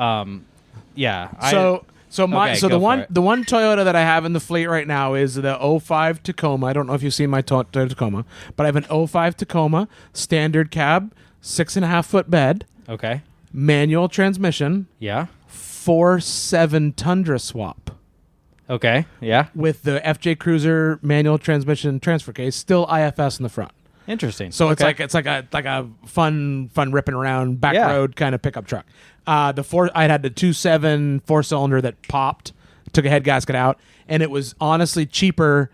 yeah. So Okay, the go one for it. the one Toyota that I have in the fleet right now is the 05 Tacoma. I don't know if you've seen my Toyota Tacoma, but I have an 05 Tacoma, standard cab, 6.5 foot bed, Okay. manual transmission, Yeah. 4.7 Tundra swap Okay. Yeah. with the FJ Cruiser manual transmission transfer case, still IFS in the front. Interesting. So Okay. it's like a fun ripping around back Yeah. road kind of pickup truck. I had the 2.7 4-cylinder that popped took a head gasket out, and it was honestly cheaper.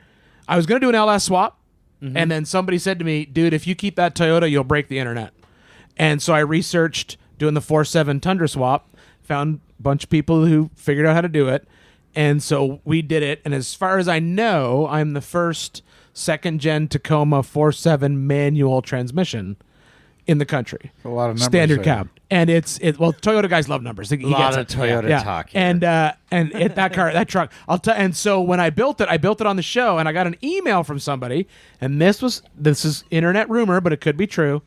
I was going to do an LS swap, and then somebody said to me, dude, if you keep that Toyota, you'll break the internet. And so I researched doing the 4.7 Tundra swap, found a bunch of people who figured out how to do it, and so we did it. And as far as I know, I'm the first second-gen Tacoma 4.7 manual transmission in the country. A lot of numbers standard there. cab, and well, Toyota guys love numbers. He A lot gets of it. Toyota talk here. And that truck. And so when I built it on the show, and I got an email from somebody, and this is internet rumor, but it could be true.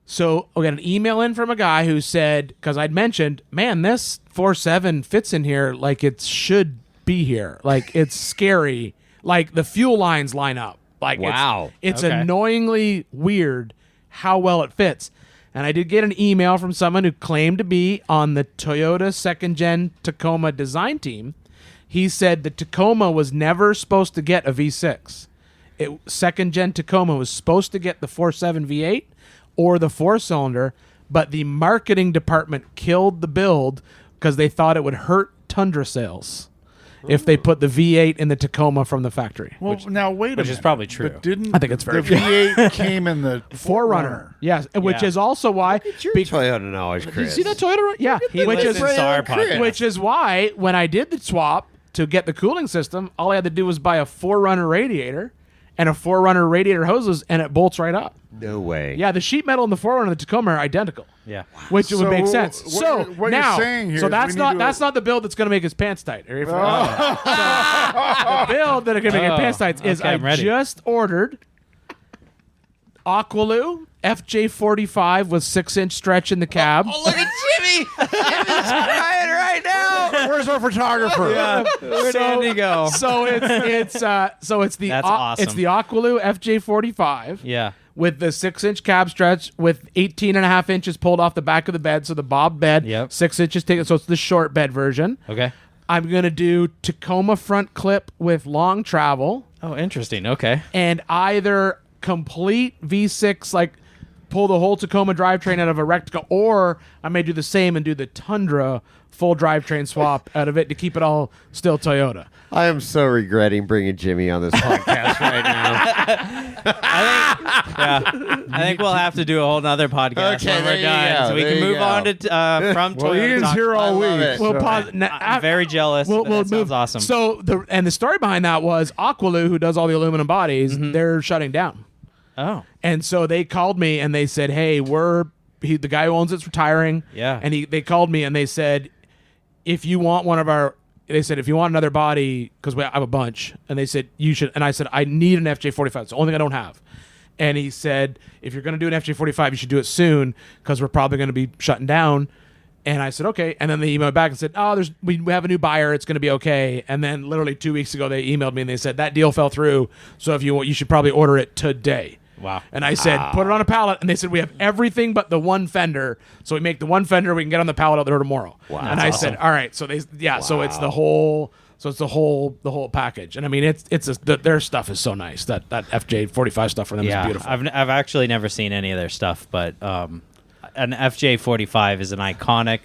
So I got an email in from a guy who said, because I'd mentioned, man, this 4.7 fits in here like it should be here, like it's scary, like the fuel lines line up, like Wow. it's Okay. annoyingly weird how well it fits. And I did get an email from someone who claimed to be on the Toyota second-gen Tacoma design team. He said the Tacoma was never supposed to get a V6. Second-gen Tacoma was supposed to get the 4.7 V8 or the 4-cylinder, but the marketing department killed the build because they thought it would hurt Tundra sales if they put the V8 in the Tacoma from the factory. Well, now wait a minute. which is probably true. But didn't I think it's very the V8 came in the 4Runner. Yes, which Yeah. is also why... Your Toyota knowledge, Chris. You see that Toyota? Yeah, He which is listens to our podcast. which is why when I did the swap to get the cooling system, all I had to do was buy a 4Runner radiator and a 4Runner radiator hoses, and it bolts right up. No way. Yeah, the sheet metal and the 4Runner and the Tacoma are identical. Yeah. Which would So make sense. what you're now, saying here so is that's we need not to- the build that's going to make his pants tight. Are you familiar? So, the build that are going to make your pants tight is okay, I'm I ready. just ordered Aqualoo FJ45 with 6-inch stretch in the cab. Oh, look at Jimmy! Jimmy's crying right now. Where's our photographer? Where'd Andy go? So it's the That's awesome. it's the Aqualoo FJ45. Yeah. With the 6-inch cab stretch with 18.5 inches pulled off the back of the bed, so the bob bed, Yep. 6 inches taken, so it's the short bed version. Okay. I'm gonna do Tacoma front clip with long travel, Oh, interesting. Okay. and either complete V6, like pull the whole Tacoma drivetrain out of a Rectico, or I may do the same and do the Tundra full drivetrain swap out of it to keep it all still Toyota. I am so regretting bringing Jimmy on this podcast right now. I think we'll have to do a whole nother podcast Okay, when there we're you done, go, so we there can you move go. on to from Well, Toyota Ian's talk. here all love week. it. We'll so- pause. I'm very jealous. We'll that sounds move. awesome. So the story behind that was Aqualoo, who does all the aluminum bodies, they're shutting down. oh, And so they called me and they said, "Hey, the guy who owns it's retiring." Yeah. And they called me and they said, "If you want if you want another body, because I have a bunch," and they said you should. And I said, "I need an FJ45. It's the only thing I don't have." And he said, "If you're going to do an FJ45, you should do it soon because we're probably going to be shutting down." And I said, "Okay." And then they emailed back and said, "Oh, we have a new buyer. It's going to be okay." And then literally 2 weeks ago, they emailed me and they said that deal fell through. So if you want, you should probably order it today. Wow. And I said, "Put it on a pallet." And they said, "We have everything but the one fender. So we make the one fender. We can get on the pallet out there tomorrow." Wow. And I said, "All right." So so it's the whole. So it's the whole package, and I mean their stuff is so nice. That FJ45 stuff for them is beautiful. I've actually never seen any of their stuff, but an FJ45 is an iconic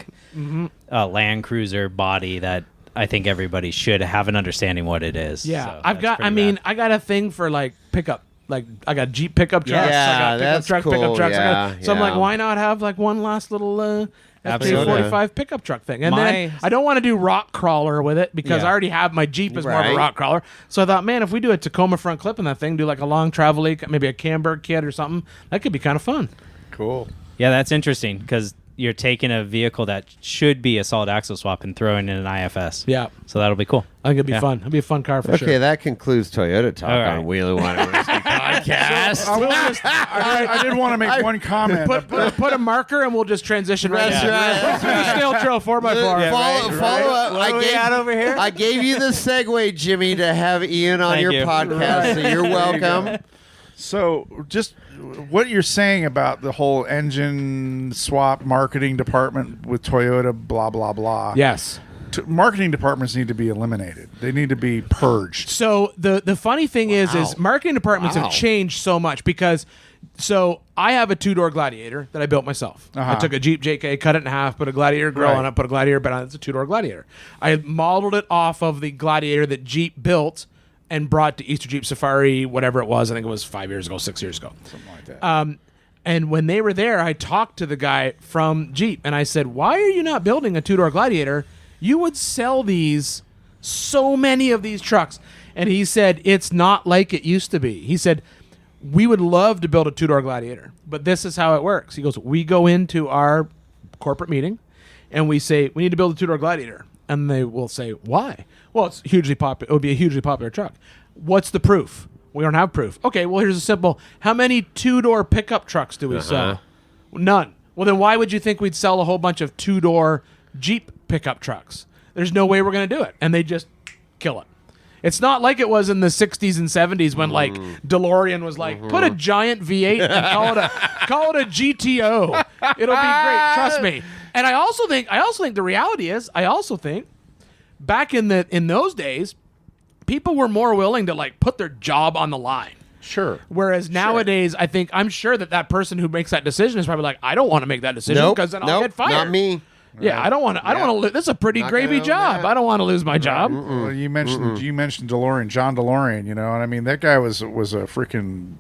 Land Cruiser body that I think everybody should have an understanding what it is. Yeah, So I've that's got. I pretty mean, rad. I got a thing for like pickup. Like I got Jeep pickup trucks. Yeah, I got that's pickup cool, trucks. yeah, So I'm like, yeah. why not have like one last little Absolutely. FJ45 pickup truck thing? And then I don't want to do rock crawler with it because Yeah. I already have my Jeep as more of a Right. rock crawler. So I thought, man, if we do a Tacoma front clip in that thing, do like a long travel, maybe a Camberg kit or something, that could be kind of fun. Cool. Yeah, that's interesting because you're taking a vehicle that should be a solid axle swap and throwing in an IFS. Yeah, So that'll be cool. I think it'd be Yeah. fun. It'd be a fun car for Okay, sure. that concludes Toyota talk All right. on Wheelie Wine and Whiskey podcast. I, will just, I did want to make one comment. Put a marker and we'll just transition right That's in. right. Let's do snail trail 4x4. Follow up. What do we got over here? I gave you the segue, Jimmy, to have Ian on Thank your you. podcast, so you're welcome. So, just what you're saying about the whole engine swap marketing department with Toyota, blah, blah, blah. Yes. Marketing departments need to be eliminated. They need to be purged. So the funny thing is Wow. marketing departments Wow. have changed so much because So I have a 2-door Gladiator that I built myself. I took a Jeep JK, cut it in half, put a Gladiator grill on it, put a Gladiator bed on it. It's a 2-door Gladiator. I modeled it off of the Gladiator that Jeep built and brought to Easter Jeep Safari, whatever it was. I think it was 5 years ago, 6 years ago. Something like that. And when they were there, I talked to the guy from Jeep, and I said, why are you not building a 2-door Gladiator? You would sell so many of these trucks. And he said, it's not like it used to be. He said, we would love to build a 2-door Gladiator, but this is how it works. He goes, we go into our corporate meeting, and we say, we need to build a 2-door Gladiator. And they will say, why? Well, it's hugely popular. It would be a hugely popular truck. What's the proof? We don't have proof. Okay, well, here's a simple. How many 2-door pickup trucks do we sell? None. Well, then why would you think we'd sell a whole bunch of 2-door Jeep pickup trucks? There's no way we're going to do it. And they just kill it. It's not like it was in the 60s and 70s when, like, DeLorean was like, put a giant V8 and call it a GTO. It'll be great. Trust me. And I also think the reality is, back in those days, people were more willing to, like, put their job on the line. Sure. Whereas nowadays, I'm sure that person who makes that decision is probably like, I don't want to make that decision because then I'll get fired. Not me. Yeah, I don't want to. This is a pretty gravy job. I don't want to lose my job. Well, you mentioned DeLorean, John DeLorean. You know, and I mean that guy was a freaking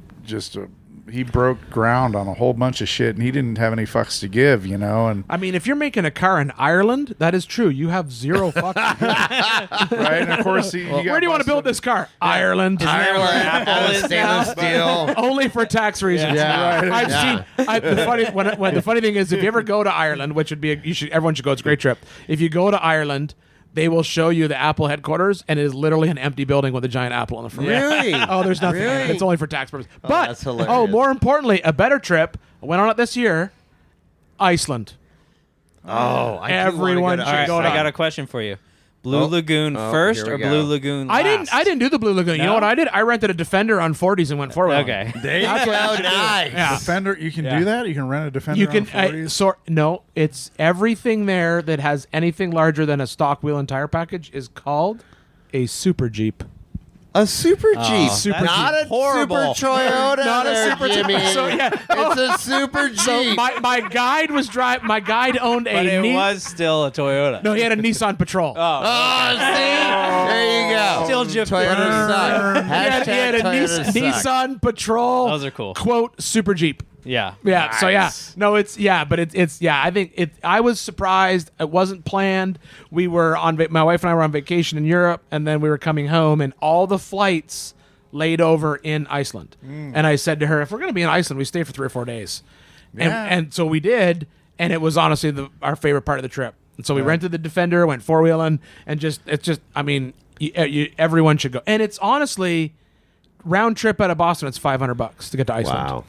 he broke ground on a whole bunch of shit, and he didn't have any fucks to give. You know, and I mean, if you're making a car in Ireland, that is true. You have zero fucks to give. right, and of course, where do you want to build this car? Ireland. Apple is stainless steel. Only for tax reasons. Yeah. Right. I've seen. The funny thing is, if you ever go to Ireland, which would be everyone should go. It's a great trip. If you go to Ireland, they will show you the Apple headquarters, and it is literally an empty building with a giant apple on the front. Really? Oh, there's nothing. in it. It's only for tax purposes. But that's hilarious. more importantly, a better trip. I went on it this year. Iceland. Oh, Everyone should go to. I got a question for you. Blue Lagoon Oh, first here or we go. Blue Lagoon last? I didn't do the Blue Lagoon. You know No? what I did? I rented a Defender on 40s and went forward. Okay. There you go. Nice. Yeah. Defender. You can Yeah. do that. You can rent a Defender. You can on 40s? no, it's everything there that has anything larger than a stock wheel and tire package is called a Super Jeep. A Super Jeep. Super Not Jeep. a Horrible. Super Toyota. Not a there, Super Jimmy. So, yeah. It's a Super Jeep. So my guide was my guide owned But a it was still a Toyota. No, he had a Nissan Patrol. Oh, see? There you go. Still Jeep. Toyota suck. He had a Hashtag Toyota suck. Nissan Patrol. Those are cool. Quote Super Jeep. Yeah. Yeah. So yeah, Nice. no, but it's I think it. I was surprised. It wasn't planned. We were my wife and I were on vacation in Europe, and then we were coming home, and all the flights laid over in Iceland. And I said to her, if we're going to be in Iceland, we stay for 3 or 4 days. And so we did, and it was honestly our favorite part of the trip. And so we rented the Defender, went 4-wheeling, and everyone should go. And it's honestly round trip out of Boston. It's $500 to get to Iceland. Wow.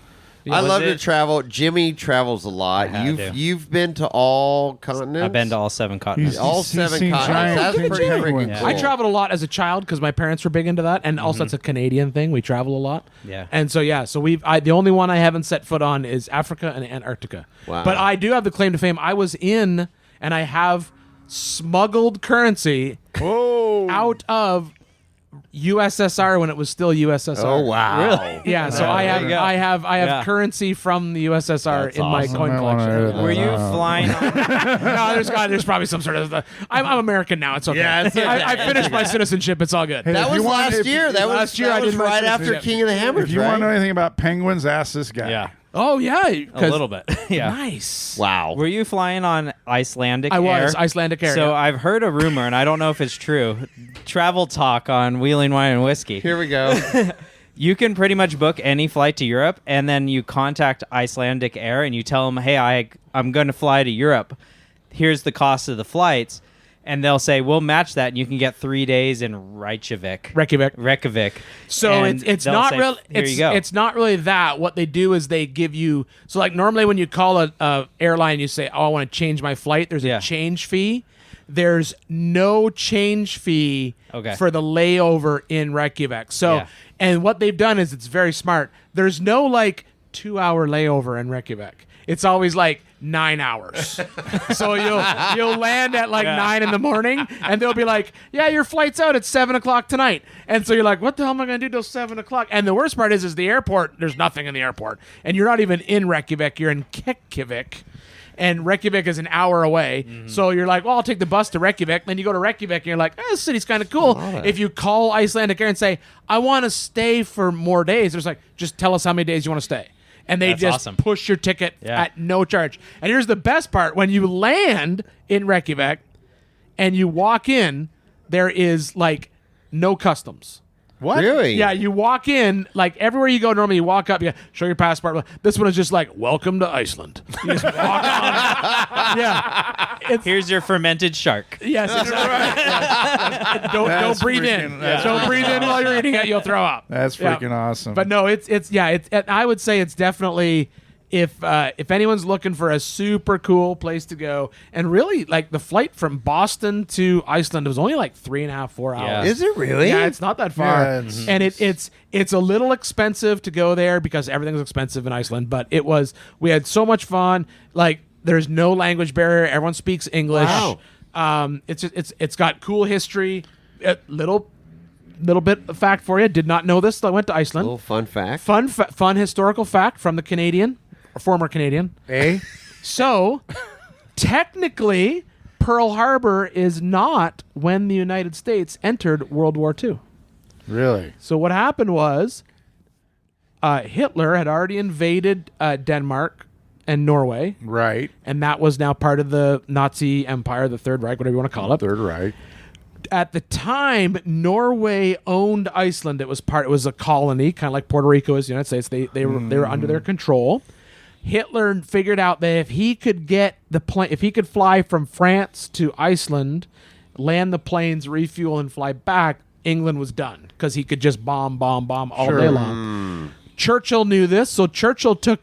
I Was love to it- travel. Jimmy travels a lot. I do. You've been to all continents. I've been to all 7 continents. He's- all he's 7 seen continents. giant That's pink pretty freaking penguins. cool. I traveled a lot as a child because my parents were big into that, and also it's a Canadian thing. We travel a lot. Yeah. And so the only one I haven't set foot on is Africa and Antarctica. Wow. But I do have the claim to fame. I was in, and I have smuggled currency out of USSR when it was still USSR. Oh wow! Really? Yeah, so Oh, I there you go. have Yeah. currency from the USSR That's in my awesome. coin I wanna hear collection. that. Were you flying on No, there's probably some sort of. I'm American now. It's okay. Yeah, it's okay. I finished my citizenship. It's all good. Hey, That if was you want- last if- year. That was last year that I was did my right after citizenship. King of the Hammers. If you want to know anything about penguins, ask this guy. Yeah. Oh yeah, A 'cause- little bit. Yeah. Nice. Wow. Were you flying on Icelandic I Air? was Icelandic Air. So yeah. I've heard a rumor, and I don't know if it's true. Travel talk on Wheeling Wine and Whiskey. Here we go. You can pretty much book any flight to Europe, and then you contact Icelandic Air and you tell them, "Hey, I'm going to fly to Europe. Here's the cost of the flights." And they'll say, "We'll match that, and you can get 3 days in Reykjavik." Reykjavik. So And it's they'll not say, real. Here you go. It's not really that. What they do is they give you. So like normally when you call a airline, you say, "Oh, I want to change my flight." There's Yeah. a change fee. There's no change fee Okay. for the layover in Reykjavik. So Yeah. and what they've done is it's very smart. There's no like 2-hour layover in Reykjavik. It's always like 9 hours. So you'll land at like 9 in the morning, and they'll be like, yeah, your flight's out at 7 o'clock tonight. And so you're like, what the hell am I going to do till 7 o'clock? And the worst part is the airport, there's nothing in the airport. And you're not even in Reykjavik, you're in Keflavik. And Reykjavik is an hour away. So you're like, well, I'll take the bus to Reykjavik. Then you go to Reykjavik and you're like, this city's kind of cool. If you call Icelandic Air and say, I want to stay for more days, there's like, just tell us how many days you want to stay. And they That's just awesome. push your ticket at no charge. And here's the best part. When you land in Reykjavik and you walk in, there is like no customs. What? Really? Yeah, you walk in, like everywhere you go, normally you walk up, you show your passport. This one is just like, welcome to Iceland. You just walk on. Yeah. Here's your fermented shark. Yes, exactly. Don't breathe in. Don't breathe in while you're eating it. You'll throw up. That's freaking awesome. But no, it's I would say it's definitely if anyone's looking for a super cool place to go, and really like the flight from Boston to Iceland was only like 3.5, 4 hours. Yeah. Is it really? Yeah, it's not that far, Yeah, it's- and it's a little expensive to go there because everything's expensive in Iceland. But we had so much fun. Like there's no language barrier. Everyone speaks English. Wow. It's got cool history. Little bit of fact for you. Did not know this. I went to Iceland. Little fun fact. Fun historical fact from the Canadian or former Canadian. Eh? So, technically, Pearl Harbor is not when the United States entered World War II. Really? So what happened was Hitler had already invaded Denmark and Norway, Right. and that was now part of the Nazi Empire, the Third Reich, whatever you want to call it. Third Reich. At the time, Norway owned Iceland. It was a colony, kind of like Puerto Rico is the United States. They were under their control. Hitler figured out that if he could get the plane, if he could fly from France to Iceland, land the planes, refuel, and fly back, England was done because he could just bomb all day long. Churchill knew this, so Churchill took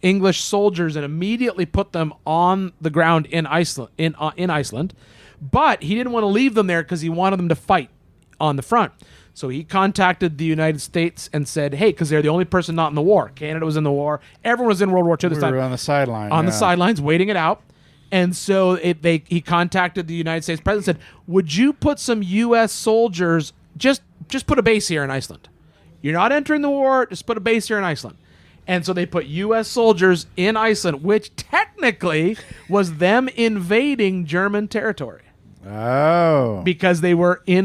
English soldiers and immediately put them on the ground in Iceland. In Iceland, but he didn't want to leave them there because he wanted them to fight on the front. So he contacted the United States and said, hey, because they're the only person not in the war. Canada was in the war. Everyone was in World War II this We time. were on the sideline. On the sidelines, waiting it out. And so he contacted the United States president and said, would you put some U.S. soldiers, just put a base here in Iceland. You're not entering the war, just put a base here in Iceland. And so they put U.S. soldiers in Iceland, which technically was them invading German territory. Oh. Because they were in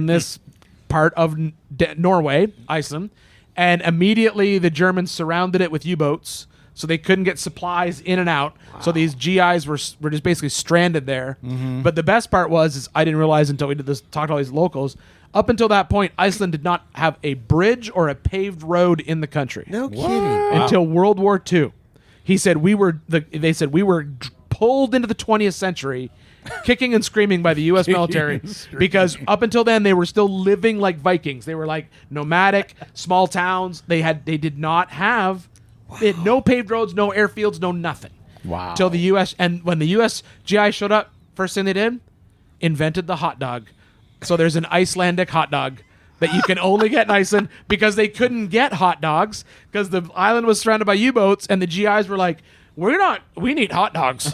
this part of Norway, Iceland, and immediately the Germans surrounded it with U-boats, so they couldn't get supplies in and out. So these GIs were just basically stranded there. But the best part is I didn't realize until we did this, talked to all these locals. Up until that point, Iceland did not have a bridge or a paved road in the country. No kidding. Until World War II. They said we were pulled into the 20th century, kicking and screaming by the U.S. military, because up until then they were still living like Vikings. They were like nomadic, small towns. They did not have they had no paved roads, no airfields, no nothing. Wow. Till the U.S. and when the U.S. GI showed up, first thing they did, invented the hot dog. So there's an Icelandic hot dog that you can only get in Iceland because they couldn't get hot dogs because the island was surrounded by U-boats, and the GIs were like, we need hot dogs.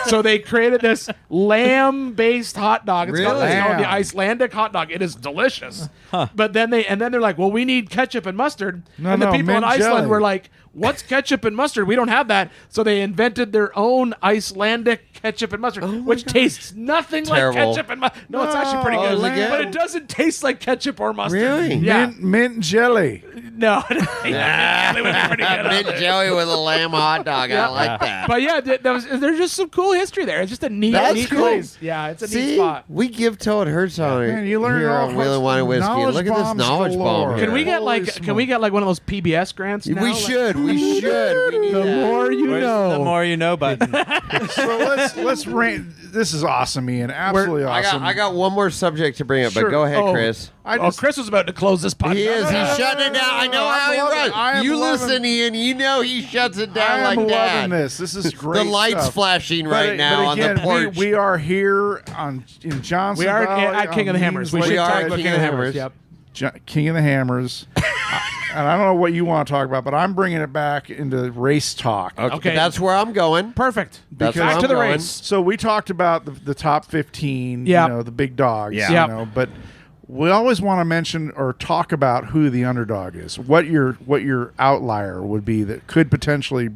So they created this lamb-based hot dog. It's called the Icelandic hot dog. It is delicious. But then they're like, well, we need ketchup and mustard. And the people in mint Iceland jelly. were like, what's ketchup and mustard? We don't have that. So they invented their own Icelandic ketchup and mustard, which tastes nothing Terrible. like ketchup and mustard. No, it's actually pretty good. is it good? But it doesn't taste like ketchup or mustard. Really? Yeah. Mint jelly. No. It would be pretty good. Mint jelly with a lamb hot dog. I like that. But yeah, there's just some cool history there. It's just a neat Cool. place. Yeah, it's a neat See, spot. we give till it hurts on Man, you learn here all on Wheel and Wine and Whiskey. knowledge Look at this bombs knowledge galore. bomb here. Can we get Holy one of those PBS grants? Now? We Like, should. We need the that. more you Where's know. the more you know button? So let's rank. This is awesome, Ian. Absolutely awesome. I got one more subject to bring up, Sure. but go ahead, Oh. Chris. Chris was about to close this podcast. He is. He's shutting it down. I know how he runs. You listen, Ian. You know he shuts it down I am like that. loving this. This is great. The light's stuff. flashing right But now again, on the porch. We are here in Johnson. We are Valley, at King of the on Hammers. We Means should Lake talk are about King King of of the the Hammers. Hammers. Yep. King of the Hammers. and I don't know what you want to talk about, but I'm bringing it back into race talk. Okay. That's where I'm going. Perfect. That's Back where to I'm the going. race. So we talked about the top 15, Yep. the big dogs, Yeah. Yep. but we always want to mention or talk about who the underdog is. What your outlier would be that could potentially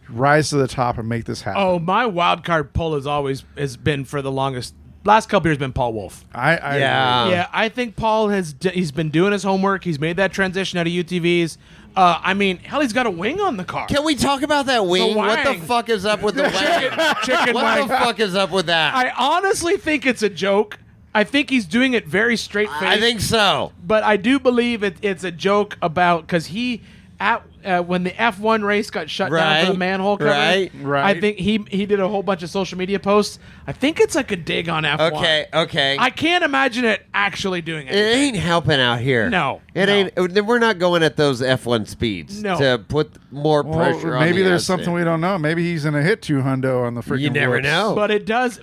rise to the top and make this happen. Oh, my wild card pull has been for the last couple years been Paul Wolf. I Yeah. agree. Yeah, I think Paul he's been doing his homework. He's made that transition out of UTVs. I mean, hell, he's got a wing on the car. Can we talk about that wing? What the wang. fuck is up with the wing? Chicken What wing. the fuck is up with that? I honestly think it's a joke. I think he's doing it very straight faced. I think so. But I do believe it's a joke about because when the F1 race got shut down for the Right, manhole cover, right. I think he did a whole bunch of social media posts. I think it's like a dig on F1. Okay. I can't imagine it actually doing it. It ain't helping out here. No, It no. ain't. We're not going at those F1 speeds No. to put more Well, pressure on maybe the there's asset. something we don't know. Maybe he's in a hit 200 on the freaking You never whoops. know. But it does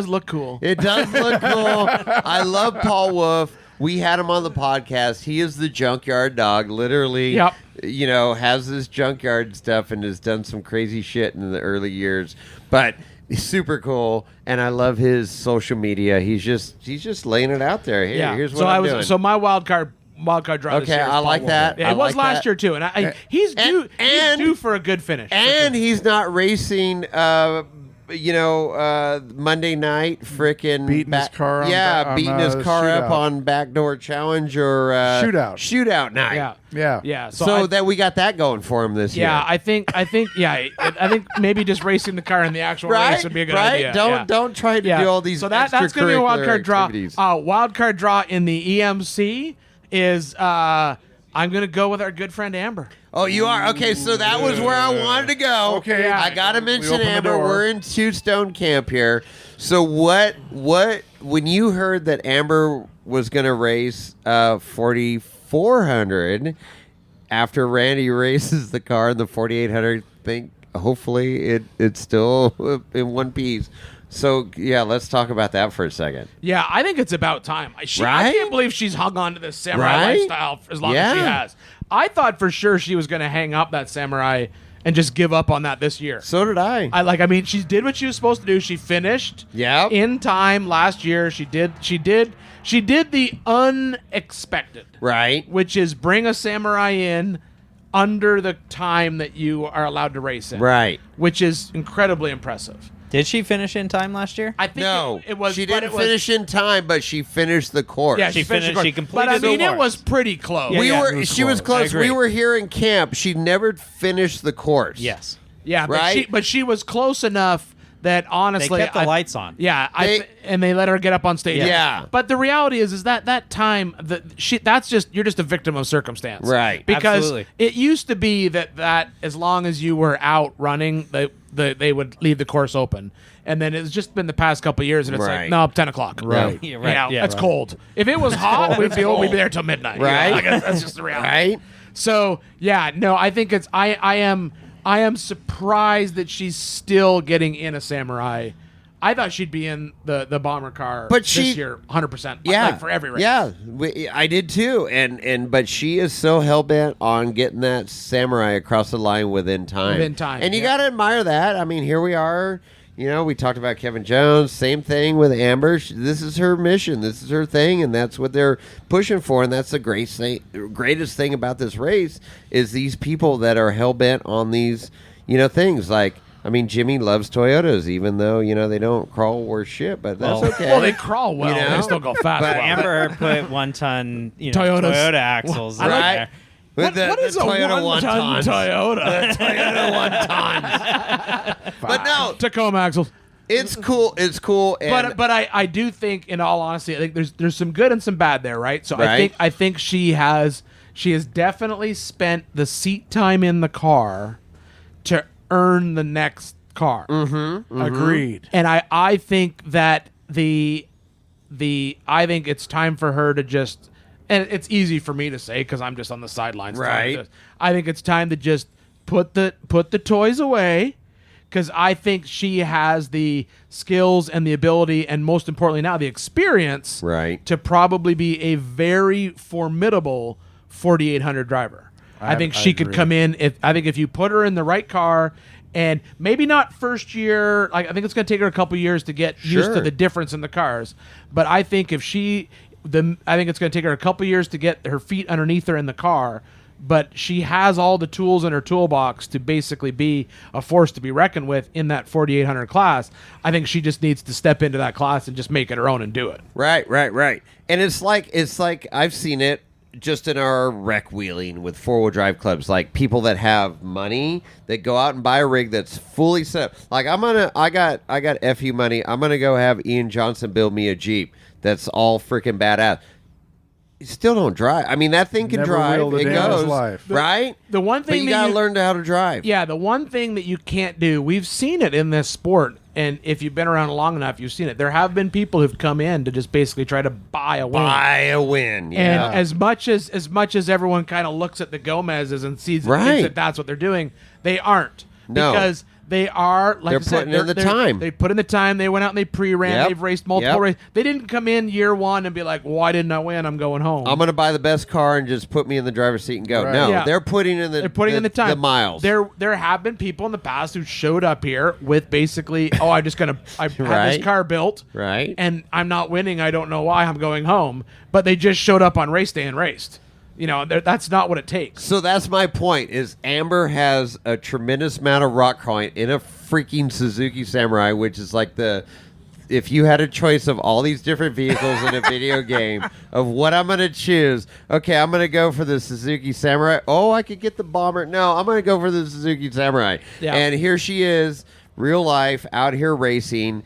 look cool. It does look cool. I love Paul Wolf. We had him on the podcast. He is the junkyard dog. Literally, Yep. Has this junkyard stuff and has done some crazy shit in the early years. But he's super cool, and I love his social media. He's just laying it out there. Here, here's what I'm doing. So my wild card drive. this Okay, year is I Paul like Wolf. that. Yeah, I it was like last that. year too, and he's due. He's due for a good finish. And he's not racing. Monday night, frickin' Beating his car on beating his car up shootout. on backdoor challenge or shootout night. yeah. Yeah. So that we got that going for him this year. Yeah, I think maybe just racing the car in the actual right, race would be a good right. idea. Don't try to do all these. So that's gonna be a wild card draw. activities. Wild card draw in the EMC is I'm gonna go with our good friend Amber. Oh, you are? Okay, so that was where I wanted to go. Okay. Yeah. I got to mention opened the Amber. door. We're in Two Stone Camp here. So what, when you heard that Amber was going to race 4,400 after Randy races the car in the 4,800, think hopefully it's still in one piece. So, yeah, let's talk about that for a second. Yeah, I think it's about time. I Right? can't believe she's hung on to this samurai Right? lifestyle for as long as she has. I thought for sure she was going to hang up that samurai and just give up on that this year. So did I. I mean, she did what she was supposed to do. She finished Yep. in time last year. She did the unexpected. Right. Which is bring a samurai in under the time that you are allowed to race in. Right. Which is incredibly impressive. Did she finish in time last year? I think No, it was. she but didn't it was- finish in time, but she finished the course. Yeah, She finished finished- the course. she completed But I the mean, it course. was pretty close. Yeah, She was close. I agree. We were here in camp. She never finished the course. Yes. Yeah, Right? but she was close enough that They honestly, kept the lights on. Yeah, They- and they let her get up on stage. Yeah. But the reality is that time you're just a victim of circumstance. Right. Because Absolutely. it used to be that as long as you were out running, they would leave the course open. And then it's just been the past couple of years, and it's Right. like, no, 10 o'clock. Right. Yeah, You right. know, Yeah, it's right. cold. If it was hot, we'd be there till midnight. you know, Right. like, that's just the reality. Right? So yeah, no, I think it's I am surprised that she's still getting in a samurai. I thought she'd be in the bomber car But this she- year, 100%. Yeah. like for every race. Yeah. I did too. But she is so hell bent on getting that samurai across the line within time. Within time, And you yeah. got to admire that. I mean, here we are. We talked about Kevin Jones. Same thing with Amber. This is her mission. This is her thing, and that's what they're pushing for. And that's the greatest thing about this race is these people that are hell bent on these, things. Like, I mean, Jimmy loves Toyotas, even though they don't crawl worth shit. But that's Well- okay. Well, they crawl well. You know? They still go fast. But well. Amber put 1 ton, Toyotas. Toyota axles in Right. there. With What is a Toyota one-ton tons. Toyota? Toyota 1 tons. But no, Tacoma axles. it's cool. It's cool. And But I do think, in all honesty, I think there's some good and some bad there, right? So Right. I think she has definitely spent the seat time in the car to earn the next car. Agreed. And I think that I think it's time for her to just, and it's easy for me to say because I'm just on the sidelines. Right. I think it's time to just put the toys away because I think she has the skills and the ability and most importantly now the experience Right. to probably be a very formidable 4,800 driver. I think she could come in. If you put her in the right car, and maybe not first year, like I think it's going to take her a couple years to get used to the difference in the cars. But I think I think it's going to take her a couple years to get her feet underneath her in the car. But she has all the tools in her toolbox to basically be a force to be reckoned with in that 4,800 class. I think she just needs to step into that class and just make it her own and do it. Right. And it's like I've seen it just in our rec wheeling with 4-wheel drive clubs, like people that have money that go out and buy a rig that's fully set up. Like I got FU money. I'm gonna go have Ian Johnson build me a Jeep that's all freaking badass. You still don't drive. I mean, that thing can Never drive. wheeled a It day in his goes, life. right? The one But thing you that gotta learn how to drive. Yeah, the one thing that you can't do, we've seen it in this sport, and if you've been around long enough, you've seen it. There have been people who've come in to just basically try to buy a win. Yeah. And as much as everyone kind of looks at the Gomez's and sees Right. that that's what they're doing, they aren't. No. Because they are, like They're I said, putting in the time. They put in the time. They went out and they pre-ran. Yep. They've raced multiple Yep. races. They didn't come in year one and be like, why didn't I win? I'm going home. I'm gonna buy the best car and just put me in the driver's seat and go. Right. No, Yeah. they're putting in the time, the miles. There have been people in the past who showed up here with basically, I had Right. this car built, Right. and I'm not winning. I don't know why. I'm going home, but they just showed up on race day and raced. You know, that's not what it takes. So that's my point. Is Amber has a tremendous amount of rock crawling in a freaking Suzuki Samurai, which is like if you had a choice of all these different vehicles in a video game of what I'm going to choose, okay, I'm going to go for the Suzuki Samurai. Oh, I could get the Bomber. No, I'm going to go for the Suzuki Samurai. Yeah. And here she is, real life, out here racing,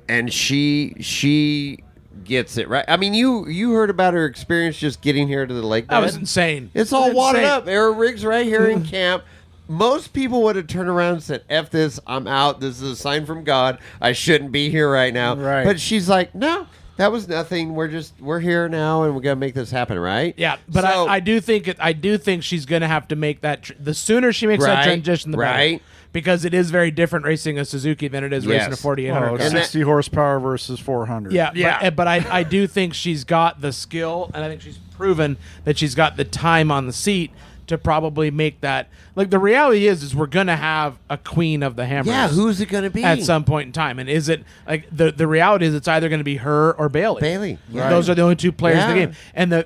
and she gets it, right? I mean, you heard about her experience just getting here to the lake That bed. was insane. It's all wadded insane. up. There are rigs right here in camp. Most people would have turned around and said, F this, I'm out. This is a sign from God. I shouldn't be here right now. Right. But she's like, no, that was nothing. We're here now, and we're going to make this happen, right? Yeah, but So- I do think she's going to have to make that. The sooner she makes that Right, transition, the better. right. Because it is very different racing a Suzuki than it is racing a Yes. 4,800 Oh, car. And that- 60 horsepower versus 400. Yeah. But I do think she's got the skill, and I think she's proven that she's got the time on the seat to probably make that. Like, the reality is we're going to have a queen of the hammers. Yeah, who's it going to be? At some point in time. And is it, like, the reality is it's either going to be her or Bailey. Bailey. Yeah. Those are the only two players in the Yeah. game.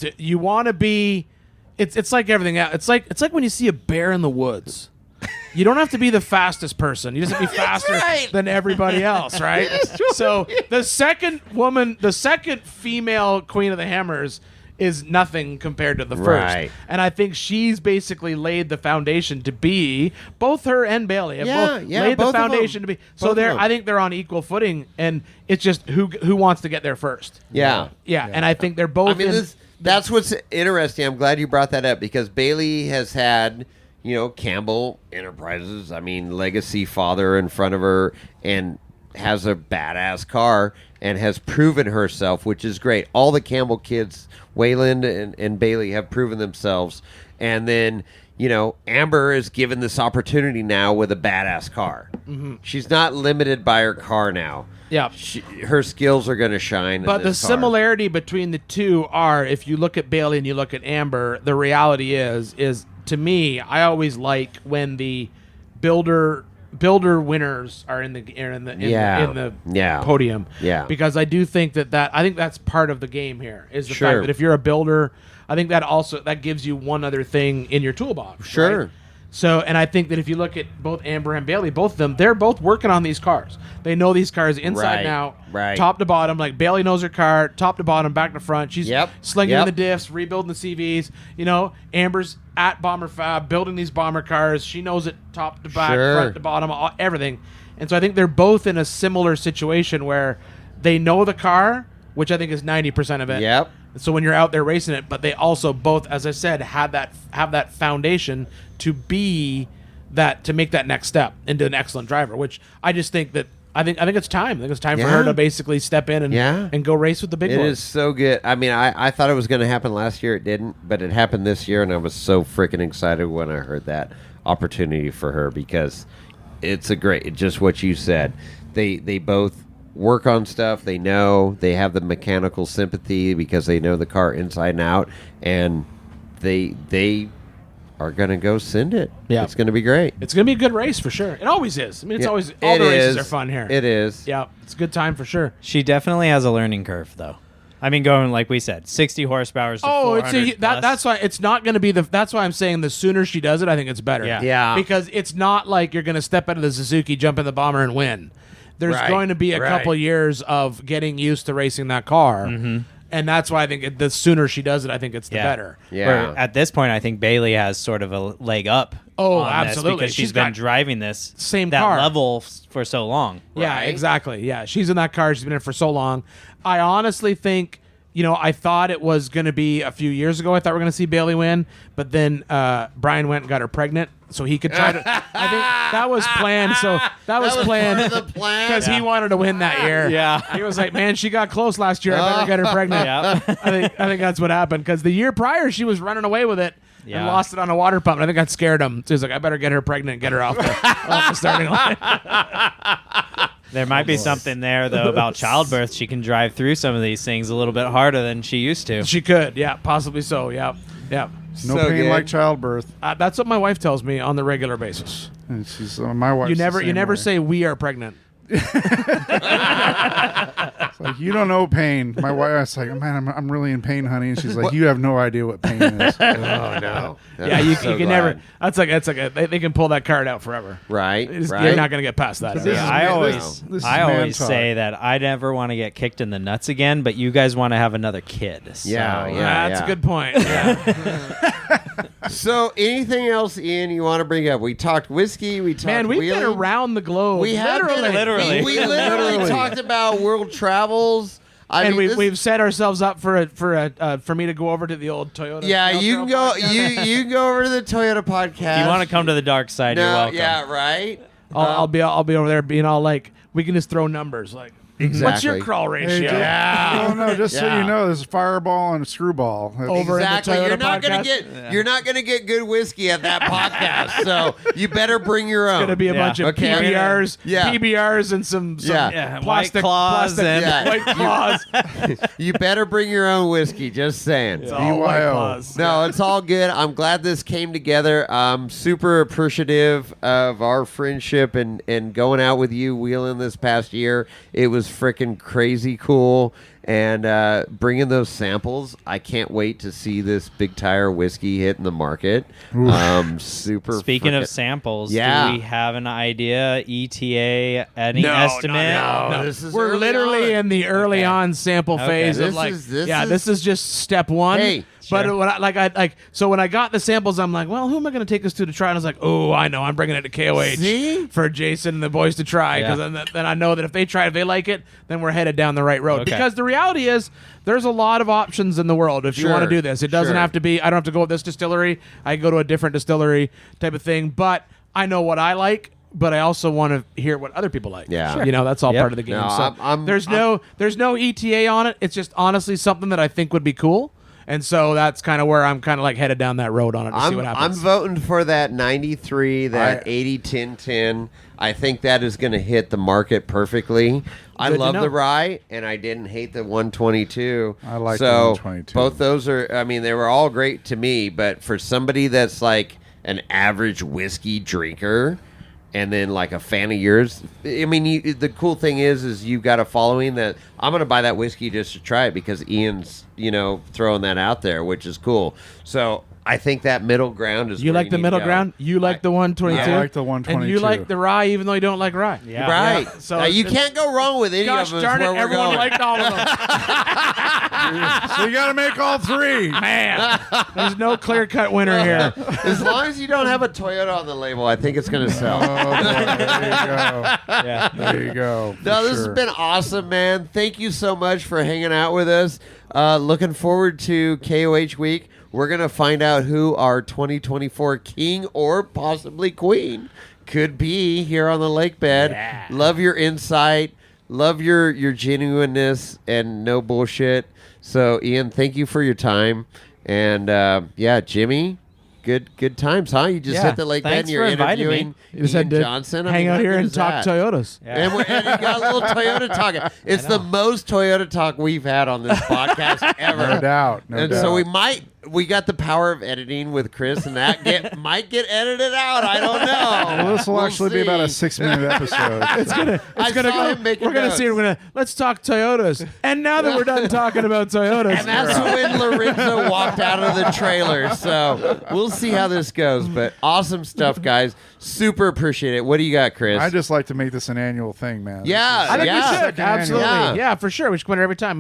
And you want to be, it's like everything else. It's like when you see a bear in the woods. You don't have to be the fastest person. You just have to be faster right. than everybody else, right? So the second female queen of the hammers is nothing compared to the first. Right. And I think she's basically laid the foundation to be, both her and Bailey have both laid both the of them. foundation to be. So Both of they're them. I think they're on equal footing, and it's just who wants to get there first. Yeah. Yeah, and I think they're both I mean, that's what's interesting. I'm glad you brought that up because Bailey has had, Campbell Enterprises, legacy father in front of her and has a badass car and has proven herself, which is great. All the Campbell kids, Wayland and Bailey, have proven themselves. And then, Amber is given this opportunity now with a badass car. Mm-hmm. She's not limited by her car now. Yeah. Her skills are going to shine. But in the this car. similarity between the two are, if you look at Bailey and you look at Amber, the reality is to me, I always like when the builder winners are in the podium. Yeah. Because I do think I think that's part of the game here is the Sure. fact that if you're a builder, I think that gives you one other thing in your toolbox. Sure. Right? So, and I think that if you look at both Amber and Bailey, both of them, they're both working on these cars. They know these cars inside Right, and out, right. top to bottom. Like Bailey knows her car, top to bottom, back to front. She's slinging in the diffs, rebuilding the CVs. Amber's at Bomber Fab, building these bomber cars. She knows it top to back, Sure. front to bottom, everything. And so I think they're both in a similar situation where they know the car, which I think is 90% of it. Yep. So when you're out there racing it, but they also both, as I said, have that foundation to make that next step into an excellent driver. Which I just think that I think it's time. I think it's time for her to basically step in and go race with the big boys. It is so good. I thought it was going to happen last year. It didn't, but it happened this year, and I was so freaking excited when I heard that opportunity for her because it's just what you said. They both work on stuff. They know they have the mechanical sympathy because they know the car inside and out, and they are going to go send it. Yeah. It's going to be great. It's going to be a good race for sure. It always is. I mean, it's Yeah, always all it the races is. are fun here. It is. Yeah, it's a good time for sure. She definitely has a learning curve, though. I mean, going like we said, 60 horsepower. To 400 plus. That's why it's not going to be that's why I'm saying the sooner she does it, I think it's better. Yeah. Yeah. Because it's not like you're going to step out of the Suzuki, jump in the Bomber, and win. There's Right, going to be a right. couple years of getting used to racing that car, and that's why I think the sooner she does it, I think it's the better. Yeah. Where at this point, I think Bailey has sort of a leg up. Oh, on this absolutely. because She's she's been got driving this same that car. level for so long. Yeah, Right. exactly. Yeah, she's in that car. She's been in it for so long. I honestly think, I thought it was going to be a few years ago. I thought we were going to see Bailey win, but then Brian went and got her pregnant, so he could try to. I think that was planned. So that was planned part of the plan. because he wanted to win that year. Yeah. he was like, "Man, she got close last year. I better get her pregnant." Yeah. I think that's what happened because the year prior she was running away with it. And Yeah. lost it on a water pump. And I think that scared him. So he's like, I better get her pregnant and get her off the starting line. There might be something there, though, about childbirth. She can drive through some of these things a little bit harder than she used to. She could, yeah, possibly so, yeah. No So pain good. like childbirth. That's what my wife tells me on the regular basis. And she's my wife. You never say we are pregnant. It's like, you don't know pain. My wife's like, man, I'm really in pain, honey. And she's like, you have no idea what pain is. Oh, no. Yeah, you So can glad. never. That's like they can pull that card out forever. Right, You're right. not gonna get past that. This Yeah, is I man- always, this is I man always talk. say that I never want to get kicked in the nuts again, but you guys want to have another kid. So, Yeah, yeah. That's a good point. Yeah. So, anything else, Ian, you want to bring up? We talked whiskey. We talked Man, we've been wheeling. around the globe. We have Literally. We literally Literally. talked about world travels. I And mean, this- we've set ourselves up for me to go over to the old Toyota. yeah, you can go. podcast. You can go over to the Toyota podcast. If you want to come to the dark side, you're No, welcome. yeah, right. I'll be over there being all like, we can just throw numbers like, what's your Exactly. crawl Hey, ratio? Yeah. No, just so Yeah. you know, there's a fireball and a screwball. That's- Over in the Exactly. Toyota You're not gonna podcast? get. You're not gonna get good whiskey at that podcast. So you better bring your own. It's gonna be a Yeah. bunch of Okay. PBRs, Yeah. PBRs, and some Yeah. plastic White Claws and- Yeah. white claws. You better bring your own whiskey. Just saying. It's all white BYO. claws. No, it's all good. I'm glad this came together. I'm super appreciative of our friendship and going out with you, wheeling this past year. It was freaking crazy cool. And bringing those samples, I can't wait to see this Big Tire whiskey hit in the market. Super. Speaking of frickin- samples, Yeah. do we have an idea? ETA? Any No, estimate? No, this is We're early literally on. in the early on sample Okay. phase of This like, is- this is just step one. Hey, but sure. when so when I got the samples, I'm like, well, who am I going to take this to try? And I was like, oh, I know, I'm bringing it to KOH See? for Jason and the boys to try because then I know that if they try, if they like it, then we're headed down the right road. Okay. Because the reality is, there's a lot of options in the world if you want to Sure, do this. It doesn't sure. have to be. I don't have to go with this distillery. I can go to a different distillery type of thing. But I know what I like. But I also want to hear what other people like. Yeah. Sure. You know, that's all Yep. part of the game. No, so I'm- there's no ETA on it. It's just honestly something that I think would be cool. And so that's kind of where I'm kind of like headed down that road on it to see what I'm happens. voting for that 93, that I- 80-10-10. I think that is going to hit the market perfectly. I Good to love know. the rye, and I didn't hate the 122. I like the so 122. both those are, I mean, they were all great to me, but for somebody that's like an average whiskey drinker, and then like a fan of yours, I mean, the cool thing is you've got a following that I'm going to buy that whiskey just to try it because Ian's, throwing that out there, which is cool. So I think that middle ground is you where like the need middle to go. ground? You like the 122? I like the And 122. you like the rye even though you don't like rye? Yeah. Right. So So you it's- can't go wrong with any Gosh of them. darn it, where we're everyone going. liked all of them. So you got to make all three. Man, there's no clear-cut winner here. As long as you don't have a Toyota on the label, I think it's going to sell. Oh, boy, there you go. Yeah. There you go. No, for this sure. has been awesome, man. Thank you so much for hanging out with us. Looking forward to KOH Week. We're going to find out who our 2024 king or possibly queen could be here on the lake bed. Yeah. Love your insight. Love your genuineness and no bullshit. So, Ian, thank you for your time. And, Jimmy, good times, huh? You just Yeah, hit the lake bed thanks and you're for inviting me. interviewing You just Ian had to Johnson. I hang mean, out how here good and is talk that? Toyotas. Yeah. And you got a little Toyota talk. It's the most Toyota talk we've had on this podcast ever. No doubt. No and doubt. so we might we got the power of editing with Chris, and that might get edited out. I don't know. Well, this will actually be about a see. 6-minute episode. It's gonna go. We're gonna see. We're gonna let's talk Toyotas. And now that we're done talking about Toyotas, And that's when Lorenzo walked out of the trailer. So we'll see how this goes. But awesome stuff, guys. Super appreciate it. What do you got, Chris? I just like to make this an annual thing, man. Yeah, I think yeah. we should. Second annual. Absolutely. Yeah. Yeah, for sure. We should come in every time.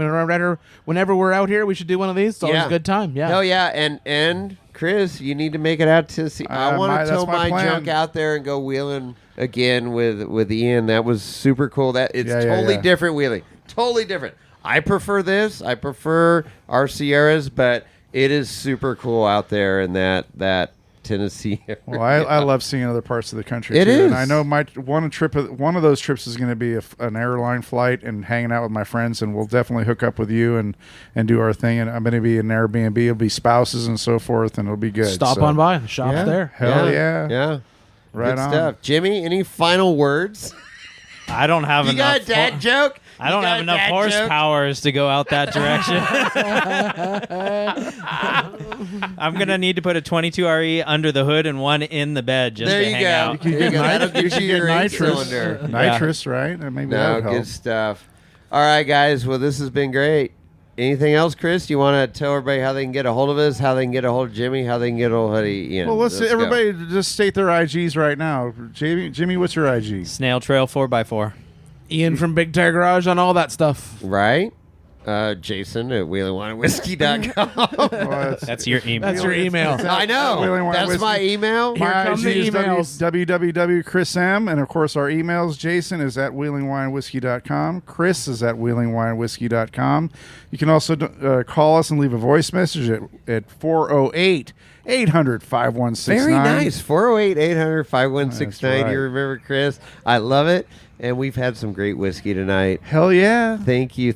Whenever we're out here, we should do one of these. It's always a good time. Yeah. Hell yeah. And Chris, you need to make it out to see. I want to tow that's my my plan. junk out there and go wheeling again with Ian. That was super cool. It's totally different wheeling. Totally different. I prefer this. I prefer our Sierras, but it is super cool out there in that Tennessee area. Well, I love seeing other parts of the country. It too. is. And I know one of those trips is going to be an airline flight and hanging out with my friends, and we'll definitely hook up with you and do our thing. And I'm going to be in Airbnb. It'll be spouses and so forth, and it'll be good. Stop on by. The shop's Yeah. there. Hell yeah. Yeah. Right Good on. stuff. Jimmy, any final words? I don't have You enough. got a dad joke? I don't You got have a enough dad joke? horsepowers to go out that direction. I'm gonna need to put a 22 RE under the hood and one in the bed just There to you hang go. out. There you go. That'll You get could you get your nitrous. cylinder. Nitrous, right? And maybe No, that would help. good stuff. All right, guys. Well, this has been great. Anything else, Chris? You want to tell everybody how they can get a hold of us, how they can get a hold of Jimmy, how they can get a hold of Ian? Well, let's go. everybody just state their IGs right now. Jimmy, what's your IG? Snail Trail 4x4. Ian from Big Tire Garage on all that stuff. Right? Jason at wheelingwineandwhiskey.com. That's your email. That's your email. I know. Wheeling Wine That's Whiskey. my email. Here My come the IG is emails. www.chrism, and of course our emails. Jason is at wheelingwinewhiskey.com. Chris is at wheelingwinewhiskey.com. You can also call us and leave a voice message at 408-800-5169. Very nice. 408-800-5169. That's right. You remember, Chris? I love it. And we've had some great whiskey tonight. Hell yeah. Thank you,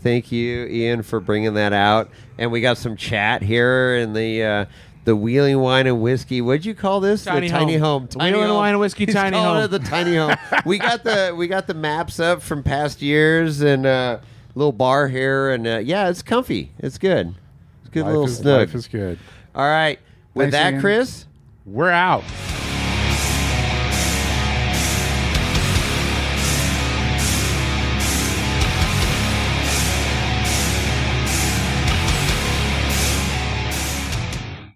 Ian, for bringing that out. And we got some chat here in the Wheeling Wine and Whiskey. What'd you call this? Tiny the tiny home. home. Tiny Wheeling home. Wine and Whiskey He's tiny calling home. it the tiny home. we got the maps up from past years and little bar here, and yeah, it's comfy. It's good. It's a good little snug. Life is good. All right. With Thanks that, again. Chris. We're out.